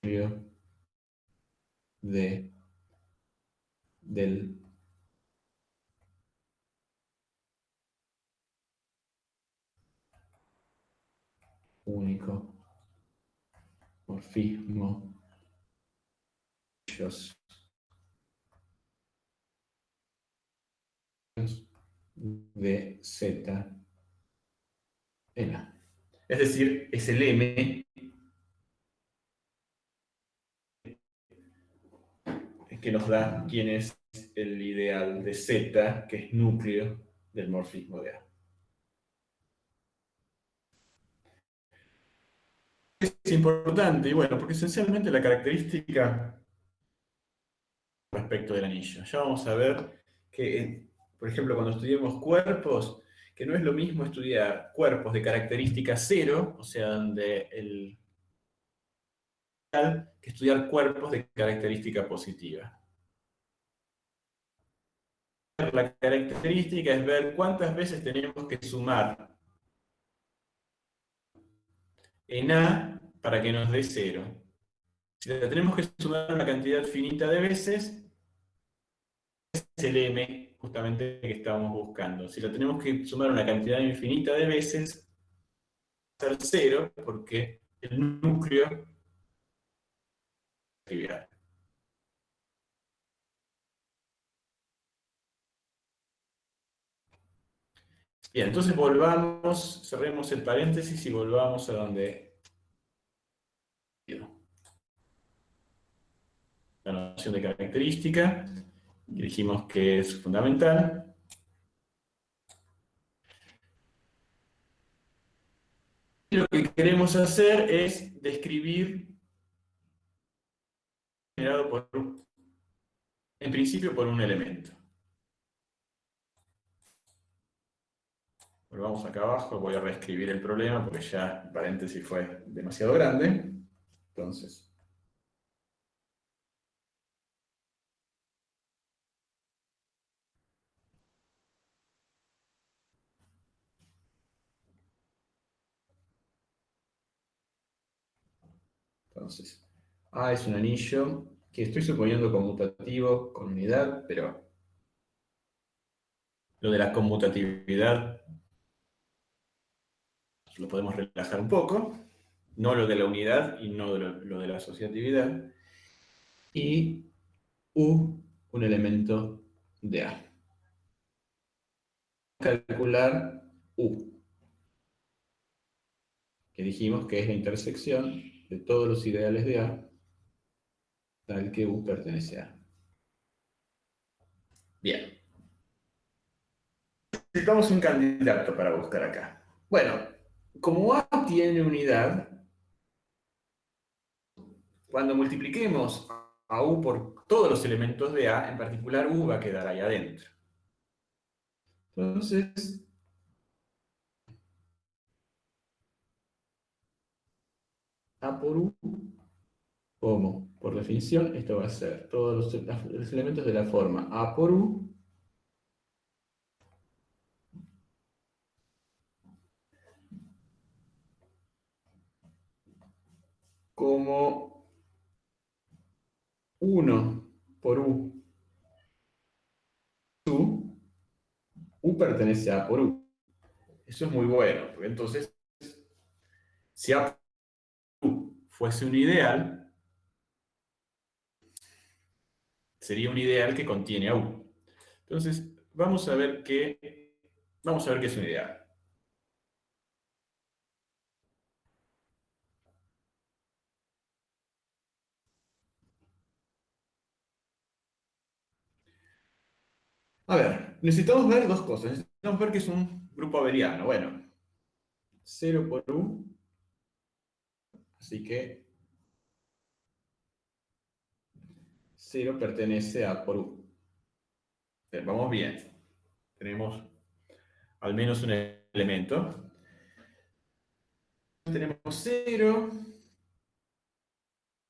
núcleo del único morfismo de Z en A. Es decir, es el M que nos da quién es el ideal de Z, que es núcleo del morfismo de A. Es importante, y bueno, porque esencialmente la característica respecto del anillo. Ya vamos a ver que, por ejemplo, cuando estudiemos cuerpos, que no es lo mismo estudiar cuerpos de característica cero, o sea, donde el que estudiar cuerpos de característica positiva. La característica es ver cuántas veces tenemos que sumar en A para que nos dé cero. Si la tenemos que sumar una cantidad finita de veces, es el M justamente que estamos buscando. Si la tenemos que sumar una cantidad infinita de veces, va a ser cero, porque el núcleo es trivial. Bien, entonces volvamos, cerremos el paréntesis y volvamos a donde la noción de característica, que dijimos que es fundamental. Y lo que queremos hacer es describir, generado por, en principio por un elemento. Volvamos acá abajo, voy a reescribir el problema porque ya el paréntesis fue demasiado grande. Entonces, A es un anillo que estoy suponiendo conmutativo con unidad, pero lo de la conmutatividad lo podemos relajar un poco, no lo de la unidad y no lo de la asociatividad. Y U, un elemento de A. Calcular U, que dijimos que es la intersección de todos los ideales de A, tal que U pertenece a A. Bien. Necesitamos un candidato para buscar acá. Bueno, como A tiene unidad, cuando multipliquemos a U por todos los elementos de A, en particular U va a quedar ahí adentro. Entonces, por U, como, por definición, esto va a ser todos los elementos de la forma A por U como 1 por U. U pertenece a A por U. Eso es muy bueno, porque entonces, si A por U fuese un ideal, sería un ideal que contiene a U. Entonces, vamos a ver qué es un ideal. A ver, necesitamos ver dos cosas. Necesitamos ver qué es un grupo abeliano. Bueno, 0 por U, así que 0 pertenece a A por U. Vamos bien. Tenemos al menos un elemento. Tenemos 0.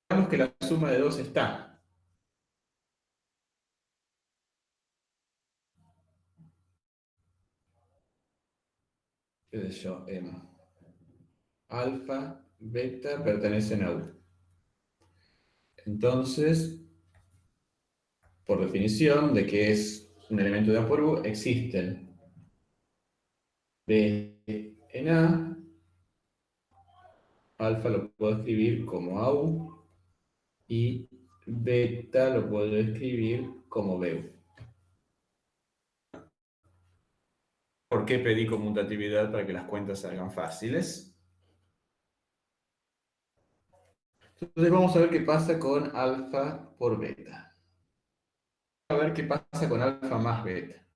Digamos que la suma de 2 está. ¿Qué sé yo? Alfa, beta pertenecen a U. Entonces, por definición de que es un elemento de A por U, existen B en A, alfa lo puedo escribir como AU y beta lo puedo escribir como BU. ¿Por qué pedí conmutatividad para que las cuentas salgan fáciles? Entonces vamos a ver qué pasa con alfa por beta. A ver qué pasa con alfa más beta.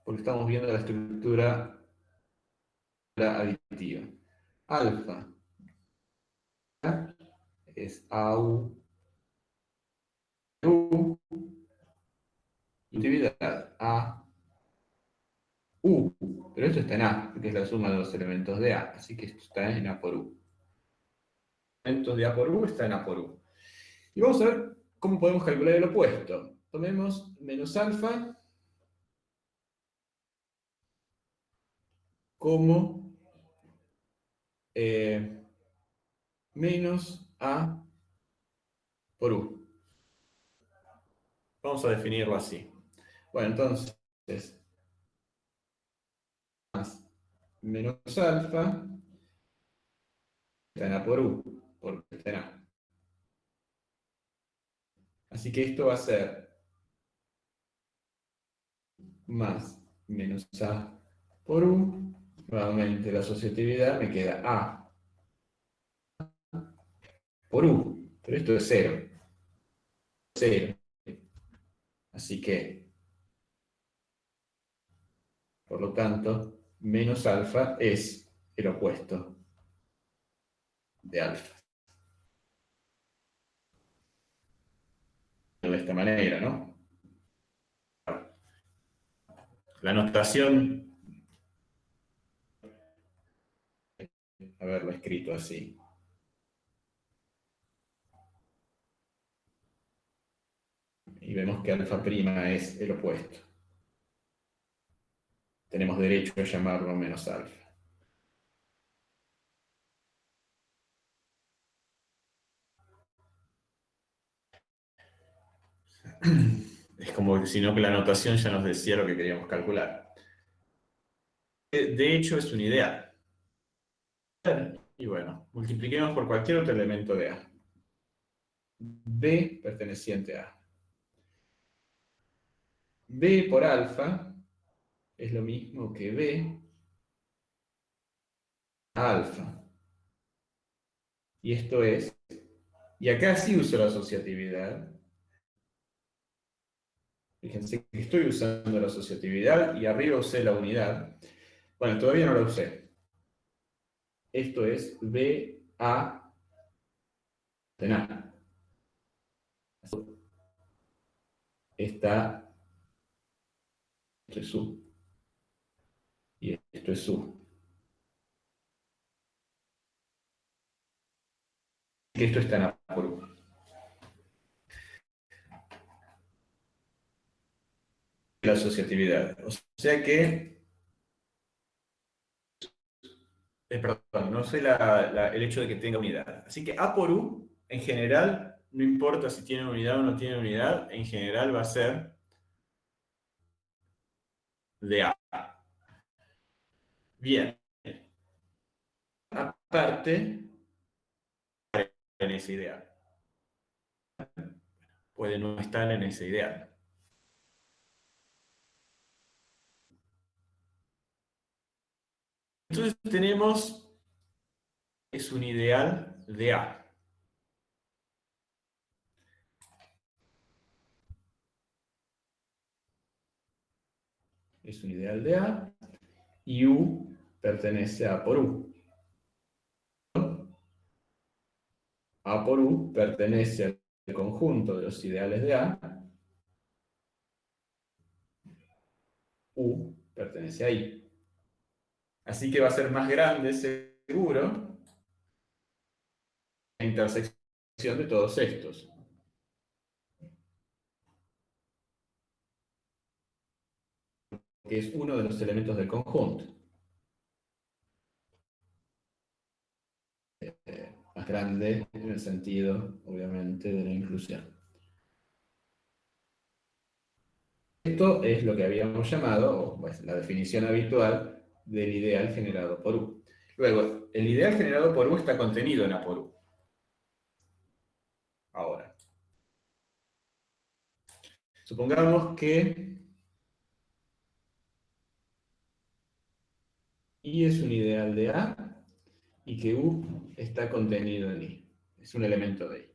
Porque estamos viendo la estructura aditiva. Alfa es AU, U, actividad A, U. Pero esto está en A, porque es la suma de los elementos de A. Así que esto está en A por U. Elementos de A por U está en A por U. Y vamos a ver cómo podemos calcular el opuesto. Tomemos menos alfa como menos A por U. Vamos a definirlo así. Bueno, entonces, más menos alfa está en A por U, porque está en A. Así que esto va a ser más menos A por U. Nuevamente la asociatividad me queda A por U. Pero esto es 0. 0. Así que, por lo tanto, menos alfa es el opuesto de alfa. De esta manera, ¿no? La notación, haberlo escrito así. Y vemos que alfa prima es el opuesto. Tenemos derecho a llamarlo menos alfa. Es como que si no que la notación ya nos decía lo que queríamos calcular. De hecho, es un ideal. Y bueno, multipliquemos por cualquier otro elemento de A. B perteneciente a A. B por alfa es lo mismo que B a alfa. Y esto es, y acá sí uso la asociatividad. Fíjense que estoy usando la asociatividad y arriba usé la unidad. Bueno, todavía no la usé. Esto es B a de nada. Esto es U. Y esto es U. que esto está en A por U. La asociatividad. O sea que, perdón, no sé el hecho de que tenga unidad. Así que A por U, en general, no importa si tiene unidad o no tiene unidad, en general va a ser de A. Bien, aparte, en ese ideal. Puede no estar en ese ideal. Entonces tenemos, es un ideal de A. Es un ideal de A y U pertenece a A por U. A por U pertenece al conjunto de los ideales de A, U pertenece a I. Así que va a ser más grande, seguro, la intersección de todos estos, que es uno de los elementos del conjunto. Más grande en el sentido, obviamente, de la inclusión. Esto es lo que habíamos llamado, pues, la definición habitual del ideal generado por U. Luego, el ideal generado por U está contenido en A por U. Ahora, supongamos que I es un ideal de A y que U está contenido en I. Es un elemento de I.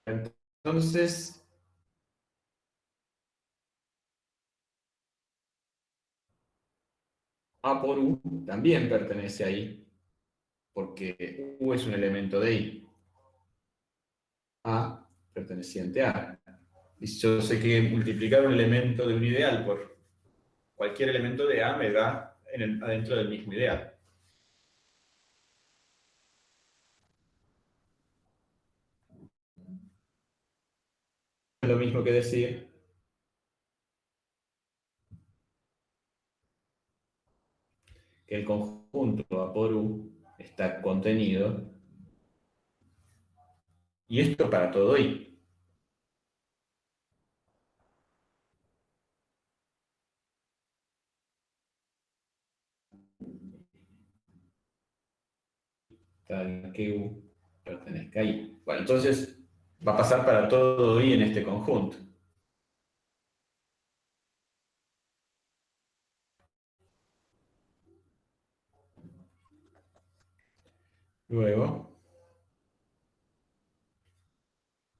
Entonces, A por U también pertenece a I, porque U es un elemento de I. A perteneciente a. Y yo sé que multiplicar un elemento de un ideal por cualquier elemento de A me da adentro del mismo ideal. Es lo mismo que decir que el conjunto A por U está contenido, y esto para todo I. Tal que U pertenezca a I. Bueno, entonces va a pasar para todo I en este conjunto. Luego,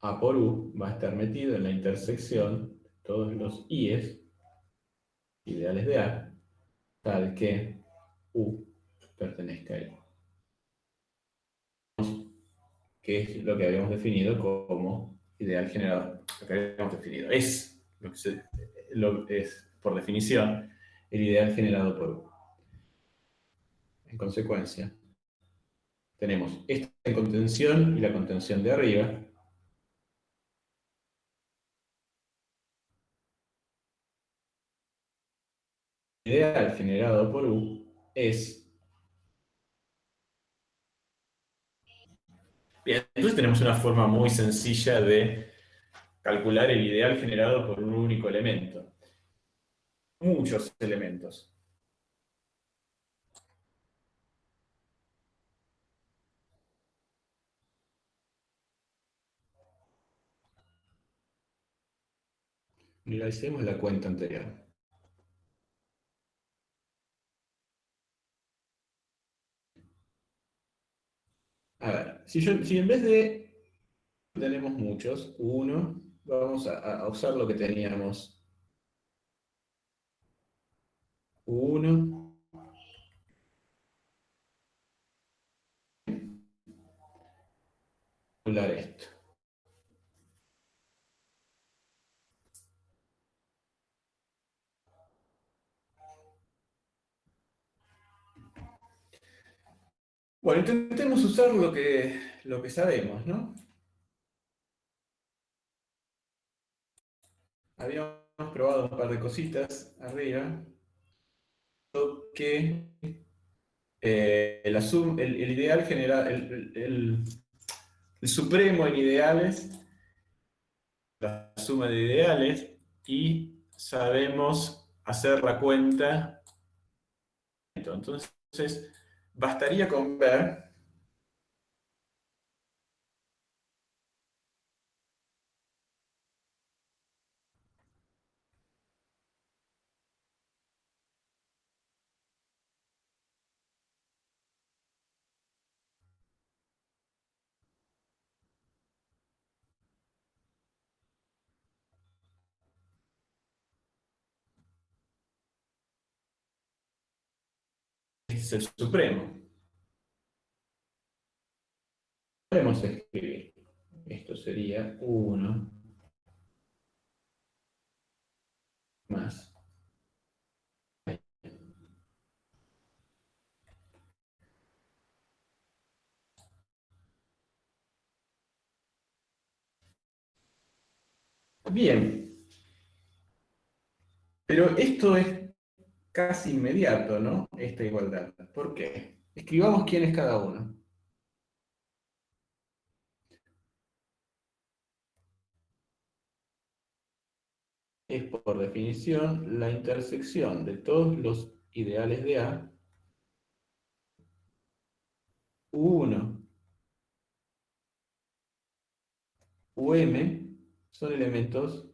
A por U va a estar metido en la intersección de todos los I's, ideales de A, tal que U pertenezca a I. Que es lo que habíamos definido como ideal generado. Lo que habíamos definido es, es por definición, el ideal generado por U. En consecuencia, tenemos esta contención y la contención de arriba. El ideal generado por U es... Bien, entonces tenemos una forma muy sencilla de calcular el ideal generado por un único elemento. Muchos elementos. Realicemos la cuenta anterior. A ver, si en vez de tenemos muchos, uno, vamos a usar lo que teníamos. Uno, calcular esto. Bueno, intentemos usar lo que sabemos, ¿no? Habíamos probado un par de cositas arriba, que el ideal general, el supremo en ideales, la suma de ideales, y sabemos hacer la cuenta. Entonces, bastaría con ver este es el supremo. Podemos escribir. Esto sería 1 más. Bien, pero esto es casi inmediato, ¿no? Esta igualdad. ¿Por qué? Escribamos quién es cada uno. Es por definición la intersección de todos los ideales de A, U1, UM, son elementos.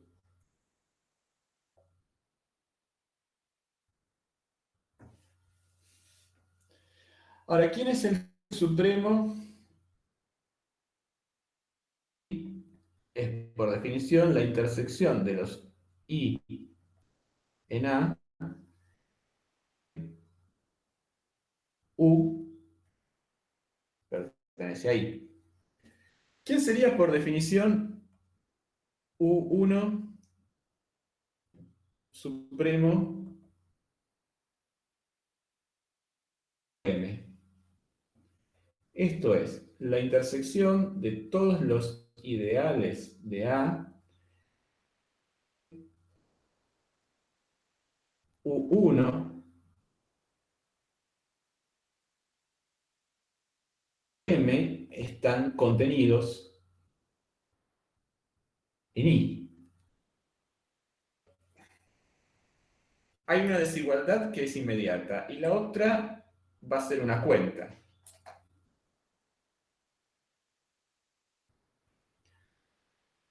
Ahora, ¿quién es el supremo? Es por definición la intersección de los I en A, U pertenece a I. ¿Quién sería por definición U1 supremo M? Esto es la intersección de todos los ideales de A, U1, M, están contenidos en I. Hay una desigualdad que es inmediata y la otra va a ser una cuenta.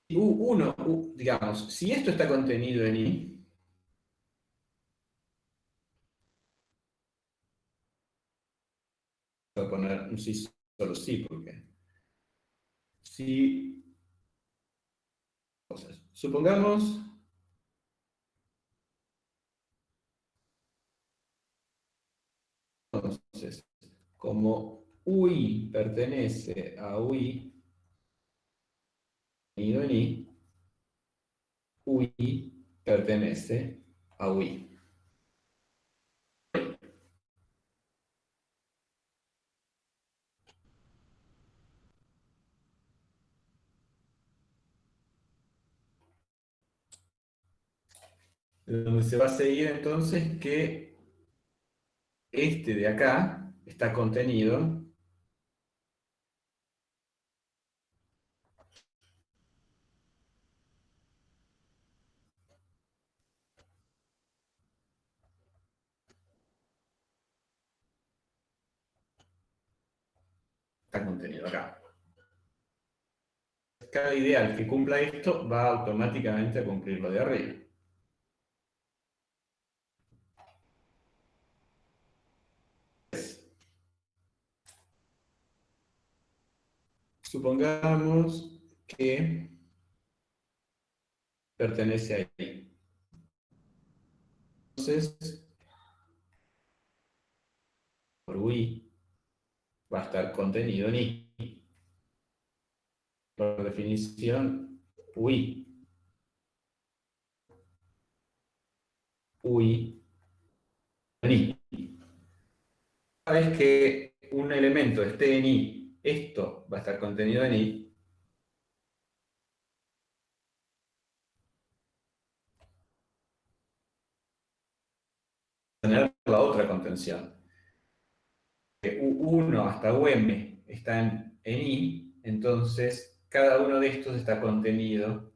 U1, digamos, si esto está contenido en I, voy a poner un sí, solo sí, porque si, supongamos, entonces, como UI pertenece a UI, contenido en I, UI pertenece a UI. Donde se va a seguir entonces que este de acá está contenido acá. Cada ideal que cumpla esto va automáticamente a cumplir lo de arriba. Supongamos que pertenece a I. Entonces, por UI va a estar contenido en I. Por definición, UI. UI en I. Una vez que un elemento esté en I, esto va a estar contenido en I, tener la otra contención. Que U1 hasta UM están en I, entonces cada uno de estos está contenido.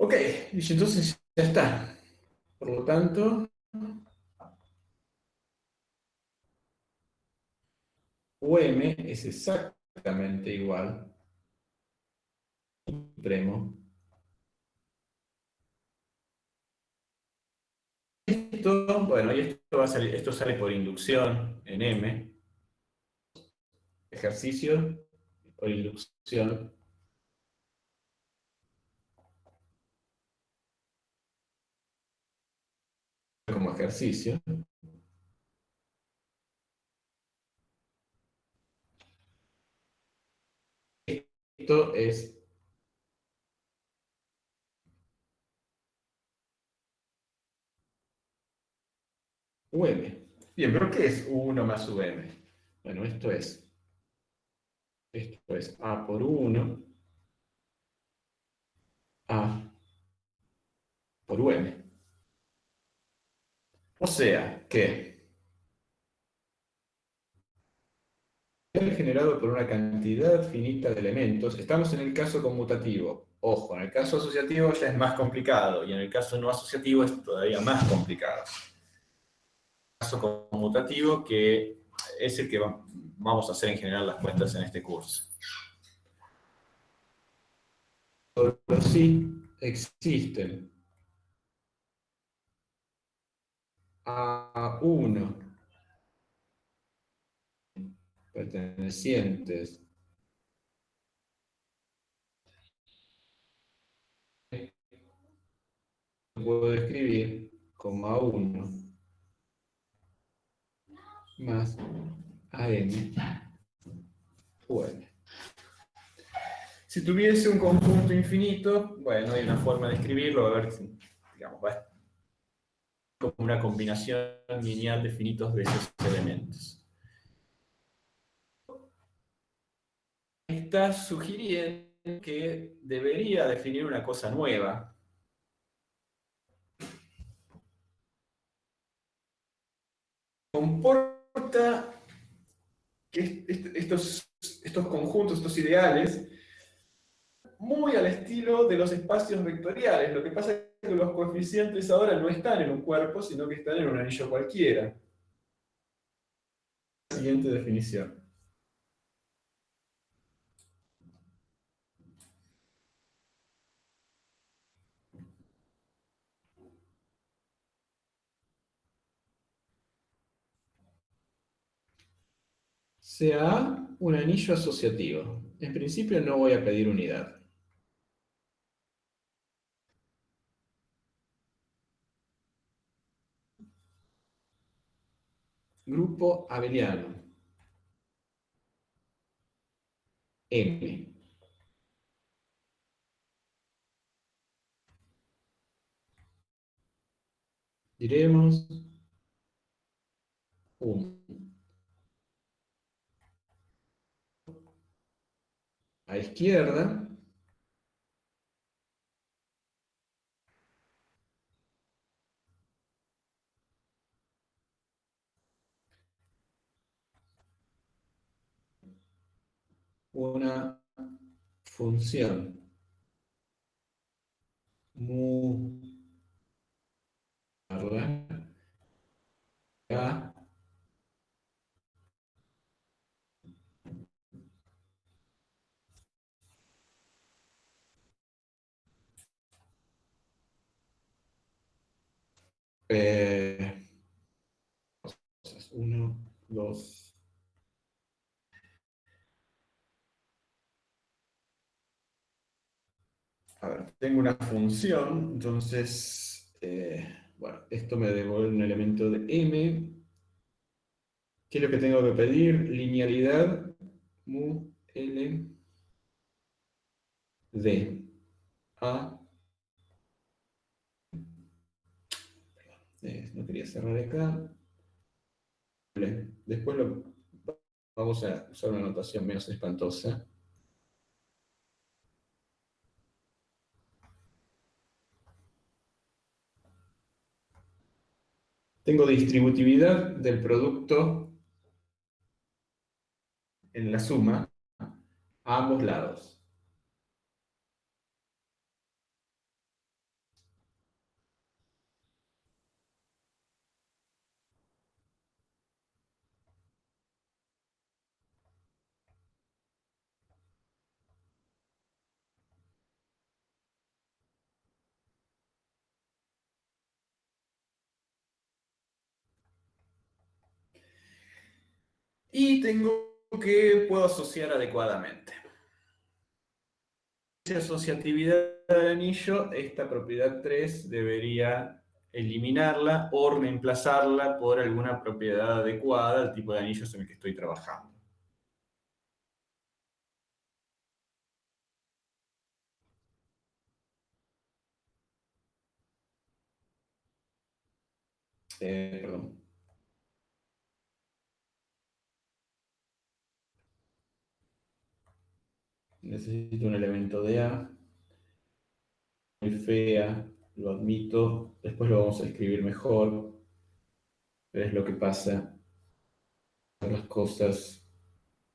Ok, y entonces ya está. Por lo tanto, UM es exactamente igual supremo. Esto, bueno, y esto va a salir, esto sale por inducción en M, ejercicio por inducción como ejercicio. Esto es UM. Bien, pero ¿qué es U1 más UM? Bueno, esto es A por 1, A por UM. O sea que es generado por una cantidad finita de elementos. Estamos en el caso conmutativo. Ojo, en el caso asociativo ya es más complicado y en el caso no asociativo es todavía más complicado. Caso conmutativo que es el que vamos a hacer en general las cuentas en este curso. Pero sí existen a uno pertenecientes puedo escribir como A1 más AM UM. Si tuviese un conjunto infinito, bueno, hay una forma de escribirlo, a ver, digamos, va a ser como una combinación lineal de finitos de esos elementos. Está sugiriendo que debería definir una cosa nueva. Comporta que estos conjuntos, estos ideales, muy al estilo de los espacios vectoriales. Lo que pasa es que los coeficientes ahora no están en un cuerpo, sino que están en un anillo cualquiera. Siguiente definición. Sea un anillo asociativo. En principio no voy a pedir unidad. Grupo abeliano. M. Diremos 1. A izquierda, una función mu larga eh, 1, 2. A ver, tengo una función, entonces Bueno, esto me devuelve un elemento de M. ¿Qué es lo que tengo que pedir? Linealidad mu L de A. No quería cerrar acá. Después vamos a usar una notación menos espantosa. Tengo distributividad del producto en la suma a ambos lados. Y tengo que puedo asociar adecuadamente. Asociatividad del anillo, esta propiedad 3 debería eliminarla o reemplazarla por alguna propiedad adecuada al tipo de anillos en el que estoy trabajando. Perdón. Necesito un elemento de A. Muy fea, lo admito. Después lo vamos a escribir mejor. Pero es lo que pasa con las cosas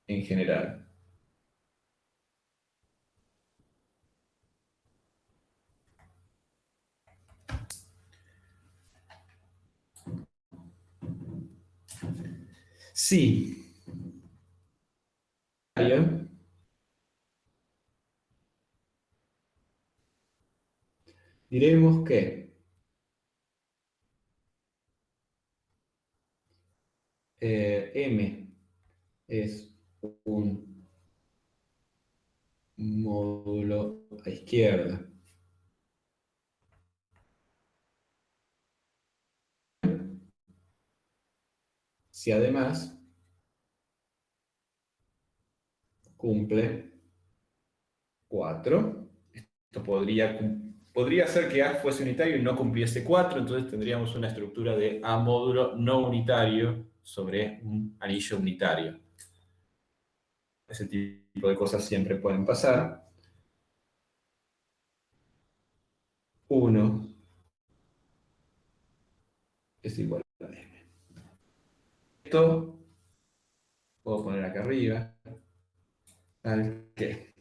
en general. Sí. Diremos que M es un módulo a izquierda. Si además cumple 4, esto podría ser que A fuese unitario y no cumpliese 4, entonces tendríamos una estructura de A módulo no unitario sobre un anillo unitario. Ese tipo de cosas siempre pueden pasar. 1 es igual a M. Esto puedo poner acá arriba, al que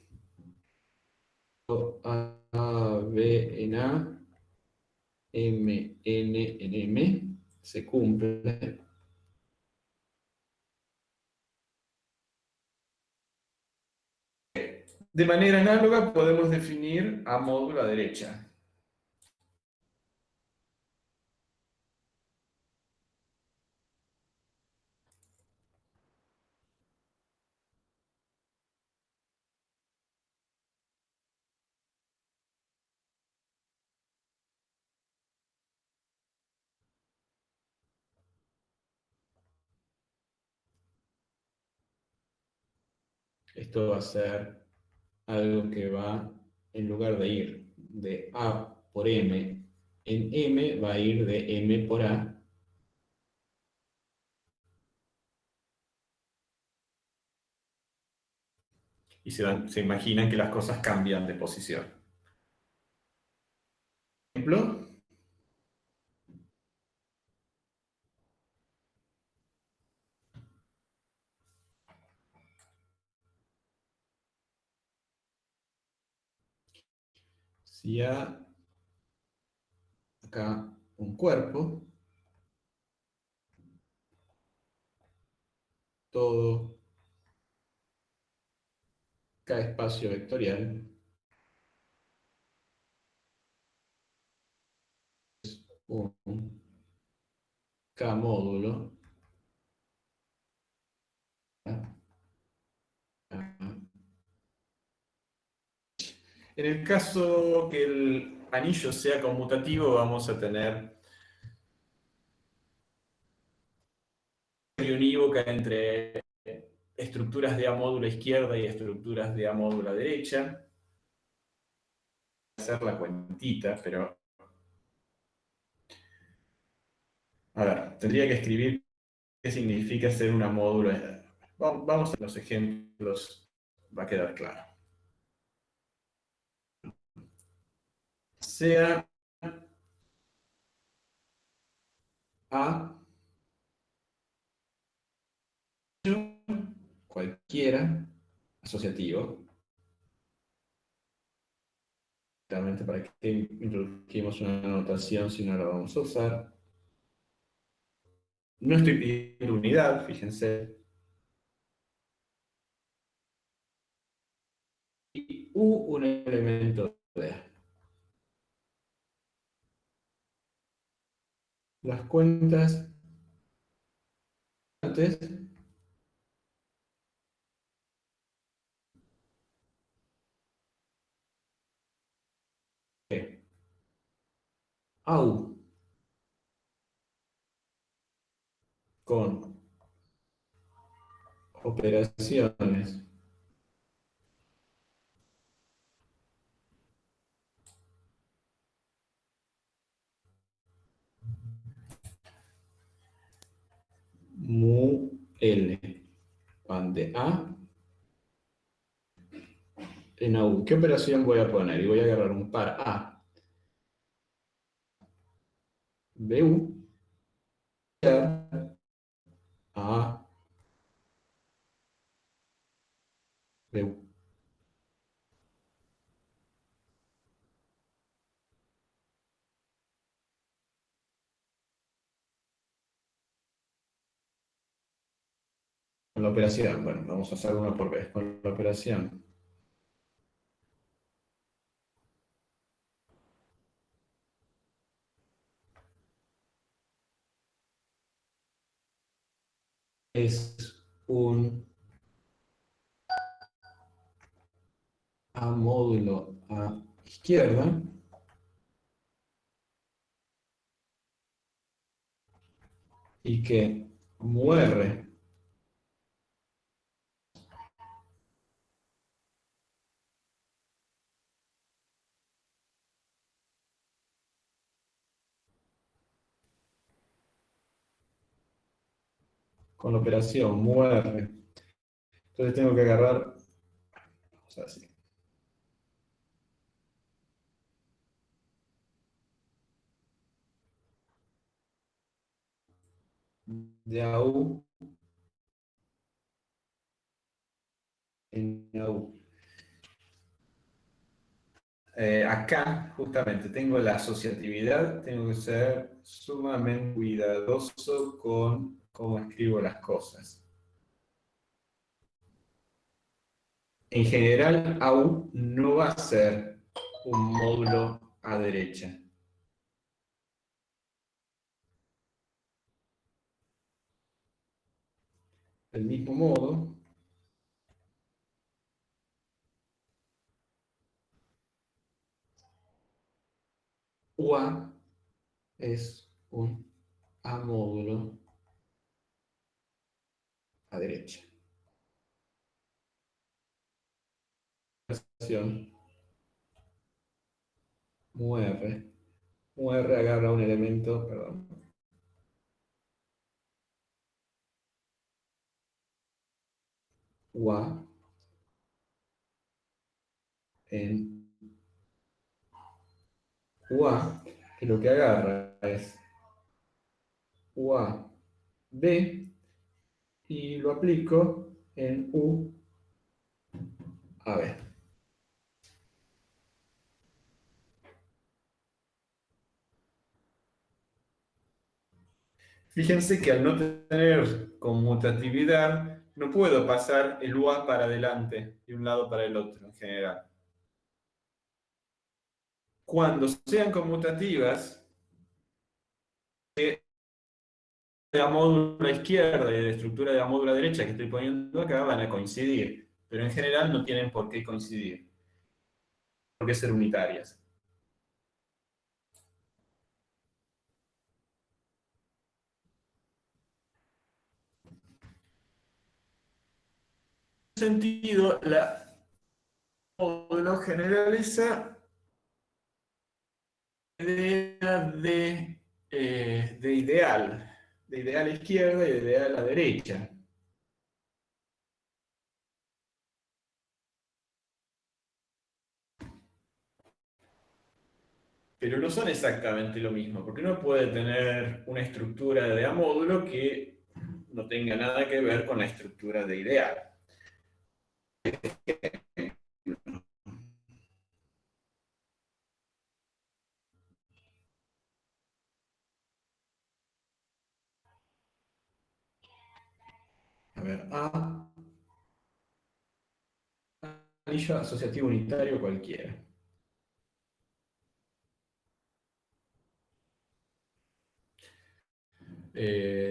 A, B en A, M, N en M, se cumple. De manera análoga podemos definir A módulo a derecha. Esto va a ser algo que va, en lugar de ir de A por M en M, va a ir de M por A. Y se imaginan que las cosas cambian de posición. Por ejemplo, si A, acá un cuerpo, todo K espacio vectorial, un K módulo, en el caso que el anillo sea conmutativo, vamos a tener equivoca entre estructuras de A módulo izquierda y estructuras de A módulo derecha. Hacer la cuentita, pero a ver, tendría que escribir qué significa ser una módulo. Vamos a los ejemplos, va a quedar claro. Sea A cualquiera asociativo, realmente para que introdujimos una notación si no la vamos a usar. No estoy pidiendo unidad, fíjense. Y U un elemento de A. Las cuentas antes AU con operaciones mu L van de A en AU. ¿Qué operación voy a poner? Y voy a agarrar un par A, BU, A, BU. Con la operación, bueno, vamos a hacer una por vez. Con la operación es un A módulo a izquierda y que muere con la operación muere. Entonces tengo que agarrar, vamos a decir, de AU en AU. Acá, justamente, tengo la asociatividad, tengo que ser sumamente cuidadoso con cómo escribo las cosas. En general, AU no va a ser un módulo a derecha. Del mismo modo, UA es un A módulo a derecha. Mueve. Mueve, agarra un elemento, perdón, UA en UA, que lo que agarra es UA B y lo aplico en U A B. Fíjense que al no tener conmutatividad, no puedo pasar el UA para adelante de un lado para el otro en general. Cuando sean conmutativas, de la módula izquierda y de estructura de la módula derecha que estoy poniendo acá van a coincidir, pero en general no tienen por qué coincidir, por qué ser unitarias. sentido, la módulo generaliza la idea de ideal a izquierda y de ideal a la derecha. Pero no son exactamente lo mismo, porque uno puede tener una estructura de A módulo que no tenga nada que ver con la estructura de ideal. A ver, A, anillo asociativo unitario cualquiera.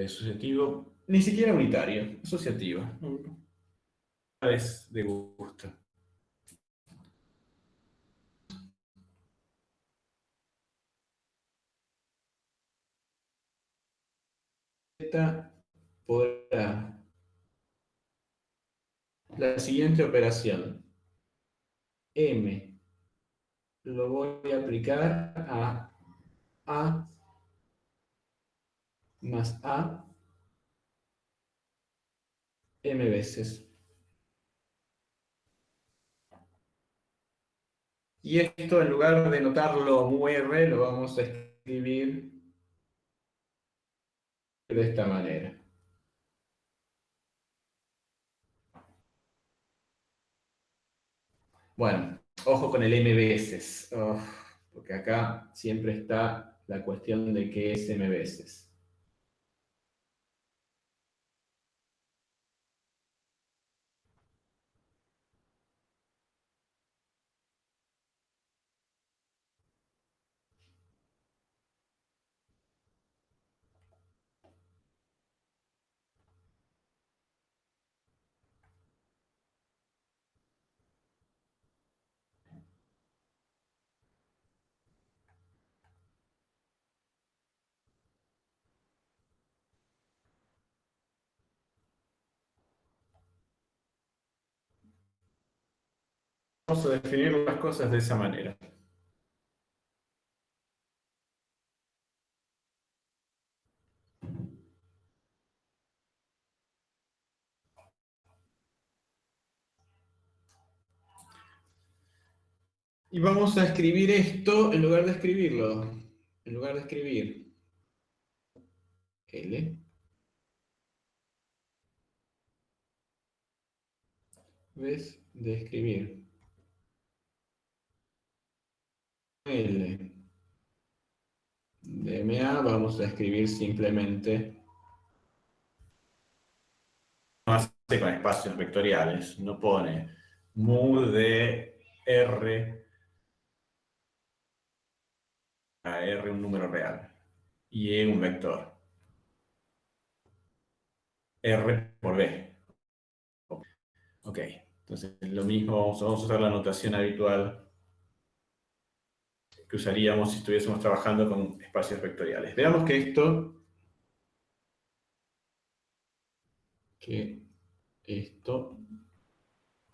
Asociativo, ni siquiera unitario, asociativo. Es de gusto. Z por A. La siguiente operación. M lo voy a aplicar a A más A M veces. Y esto, en lugar de notarlo como R, lo vamos a escribir de esta manera. Bueno, ojo con el M veces, porque acá siempre está la cuestión de qué es M veces. Vamos a definir las cosas de esa manera. Y vamos a escribir esto en lugar de escribirlo. En lugar de escribir L, ¿ves? De escribir L de MA, vamos a escribir simplemente. No hace con espacios vectoriales, no pone mu de R a R un número real y E un vector. R por B. Ok, entonces lo mismo, vamos a usar la notación habitual que usaríamos si estuviésemos trabajando con espacios vectoriales. Veamos que esto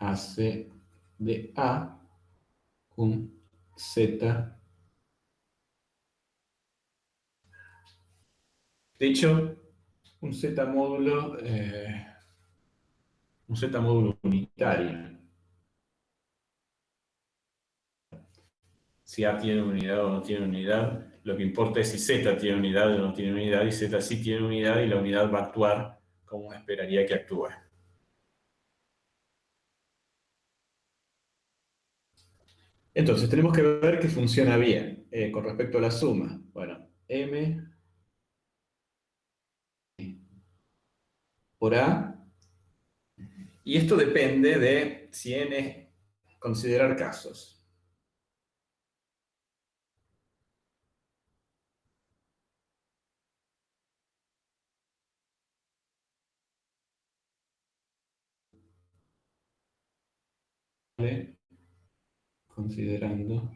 hace de A un Z. De hecho, un Z módulo, unitario. Si A tiene unidad o no tiene unidad, lo que importa es si Z tiene unidad o no tiene unidad, y Z sí tiene unidad y la unidad va a actuar como esperaría que actúe. Entonces, tenemos que ver que funciona bien con respecto a la suma. Bueno, M por A. Y esto depende de si N es considerar casos. ¿Vale? Considerando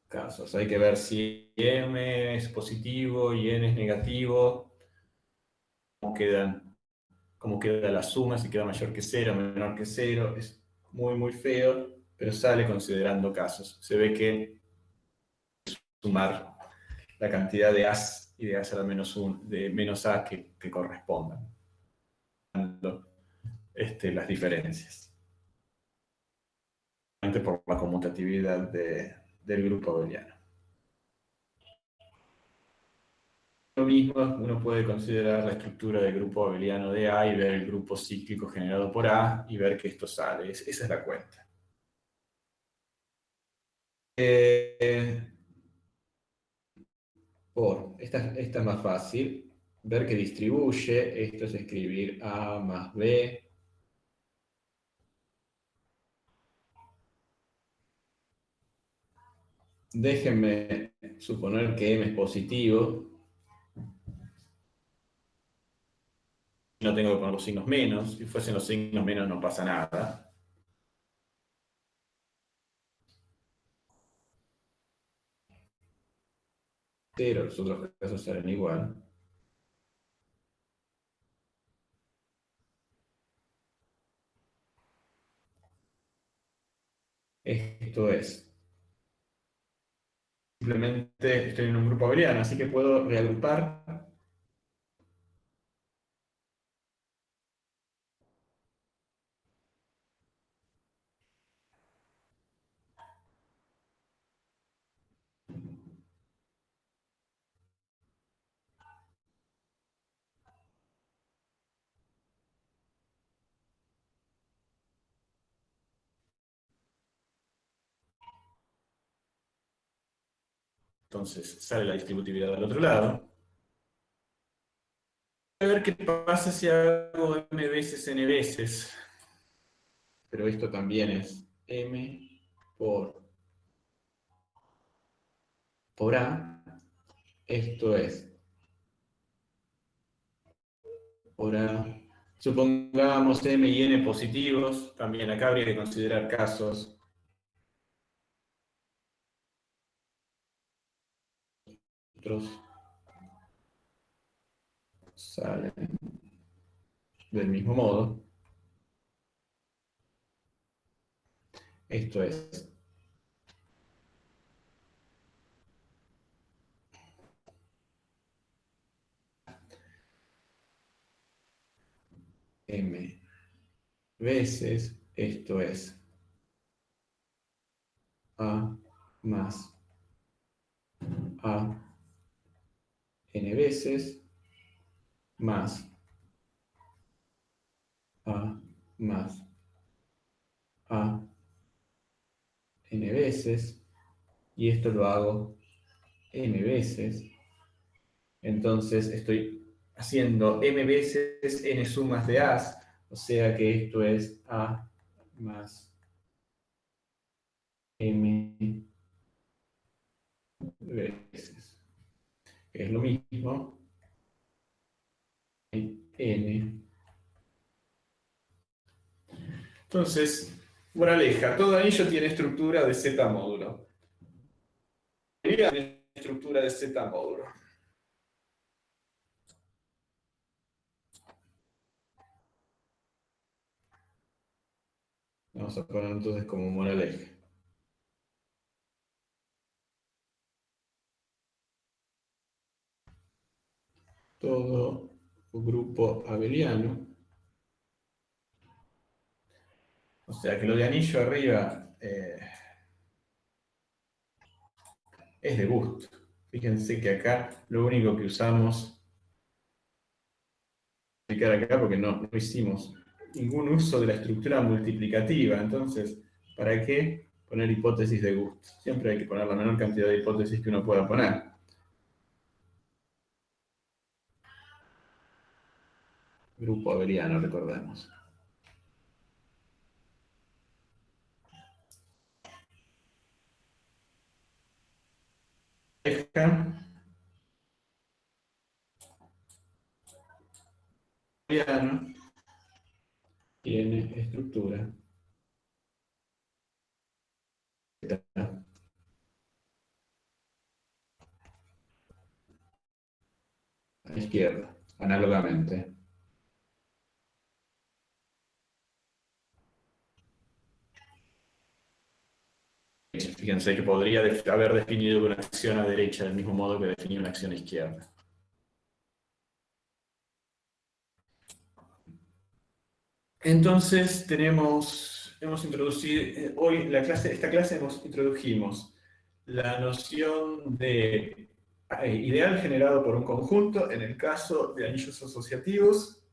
casos. Hay que ver si M es positivo y N es negativo. ¿Cómo quedan cómo queda la suma, si queda mayor que cero, menor que cero. Es muy, muy feo, pero sale considerando casos. Se ve que sumar la cantidad de A's y de A a de menos A que correspondan, las diferencias, por la conmutatividad del grupo abeliano. Lo mismo, uno puede considerar la estructura del grupo abeliano de A y ver el grupo cíclico generado por A y ver que esto sale. Esa es la cuenta. Esta es más fácil. Ver que distribuye. Esto es escribir A más B. Déjenme suponer que M es positivo. No tengo que poner los signos menos. Si fuesen los signos menos no pasa nada. Pero los otros casos serán igual. Esto es. Simplemente estoy en un grupo abeliano, así que puedo reagrupar. Entonces sale la distributividad del otro lado. A ver qué pasa si hago m veces n veces. Pero esto también es m por a. Esto es por a. Supongamos m y n positivos. También acá habría que considerar casos. Otros salen del mismo modo. Esto es m veces, esto es a más a n veces más a más a n veces, y esto lo hago m veces. Entonces estoy haciendo m veces n sumas de a's, o sea que esto es a más m veces. Es lo mismo, n. Entonces, moraleja, todo anillo tiene estructura de Z módulo. Tiene estructura de Z módulo. Vamos a poner entonces como moraleja. Todo grupo abeliano. O sea que lo de anillo arriba es de gusto. Fíjense que acá lo único que usamos, explicar acá porque no hicimos ningún uso de la estructura multiplicativa. Entonces, ¿para qué poner hipótesis de gusto? Siempre hay que poner la menor cantidad de hipótesis que uno pueda poner. Grupo abeliano, recordemos. Abeliano tiene estructura a la izquierda, análogamente. Fíjense que podría haber definido una acción a derecha del mismo modo que definía una acción a izquierda. Entonces hemos introducido, hoy esta clase introdujimos la noción de ideal generado por un conjunto, en el caso de anillos asociativos,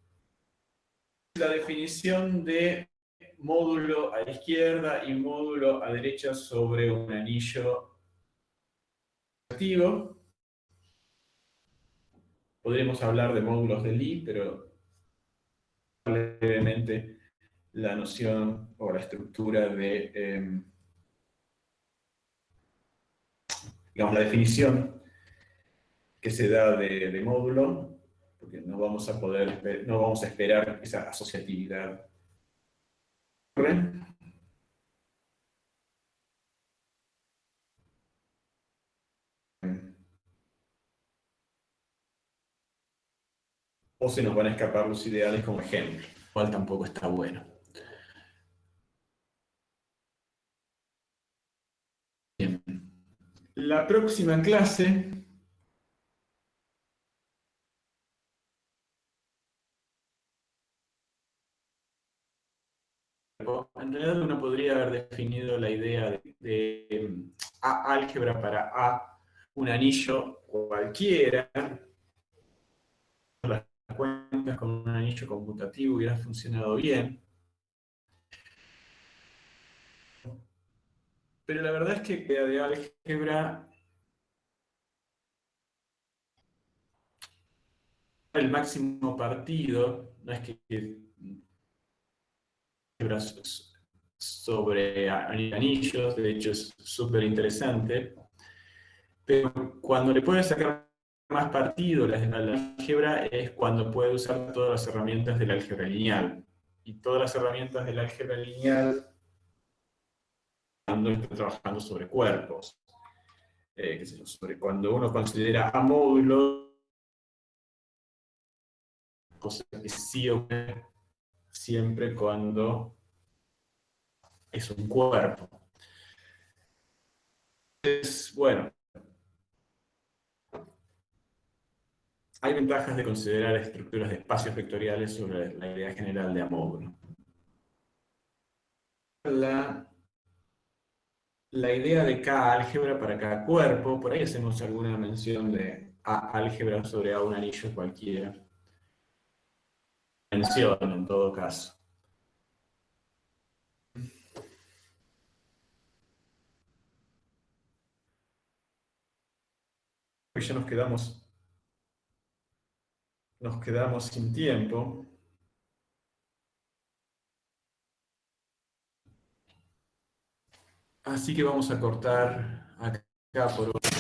la definición de módulo a la izquierda y módulo a derecha sobre un anillo asociativo. Podríamos hablar de módulos de Lie, pero brevemente la noción o la estructura de, digamos, la definición que se da de módulo, porque no vamos a esperar esa asociatividad. O se nos van a escapar los ideales como ejemplo, cual tampoco está bueno. Bien. La próxima clase en realidad uno podría haber definido la idea de álgebra para A, un anillo cualquiera. Las cuentas con un anillo conmutativo hubiera funcionado bien. Pero la verdad es que la de álgebra, el máximo partido, no es que sobre anillos, de hecho es súper interesante, pero cuando le puedes sacar más partido a la álgebra es cuando puede usar todas las herramientas del álgebra lineal. Y todas las herramientas del álgebra lineal cuando está trabajando sobre cuerpos. Sobre cuando uno considera a módulos, cosa que sí ocurre siempre cuando es un cuerpo. Entonces, bueno, hay ventajas de considerar estructuras de espacios vectoriales sobre la idea general de amódulo. La idea de K álgebra para cada cuerpo, por ahí hacemos alguna mención de A álgebra sobre A un anillo cualquiera. Mención en todo caso. Hoy ya nos quedamos sin tiempo. Así que vamos a cortar acá por hoy.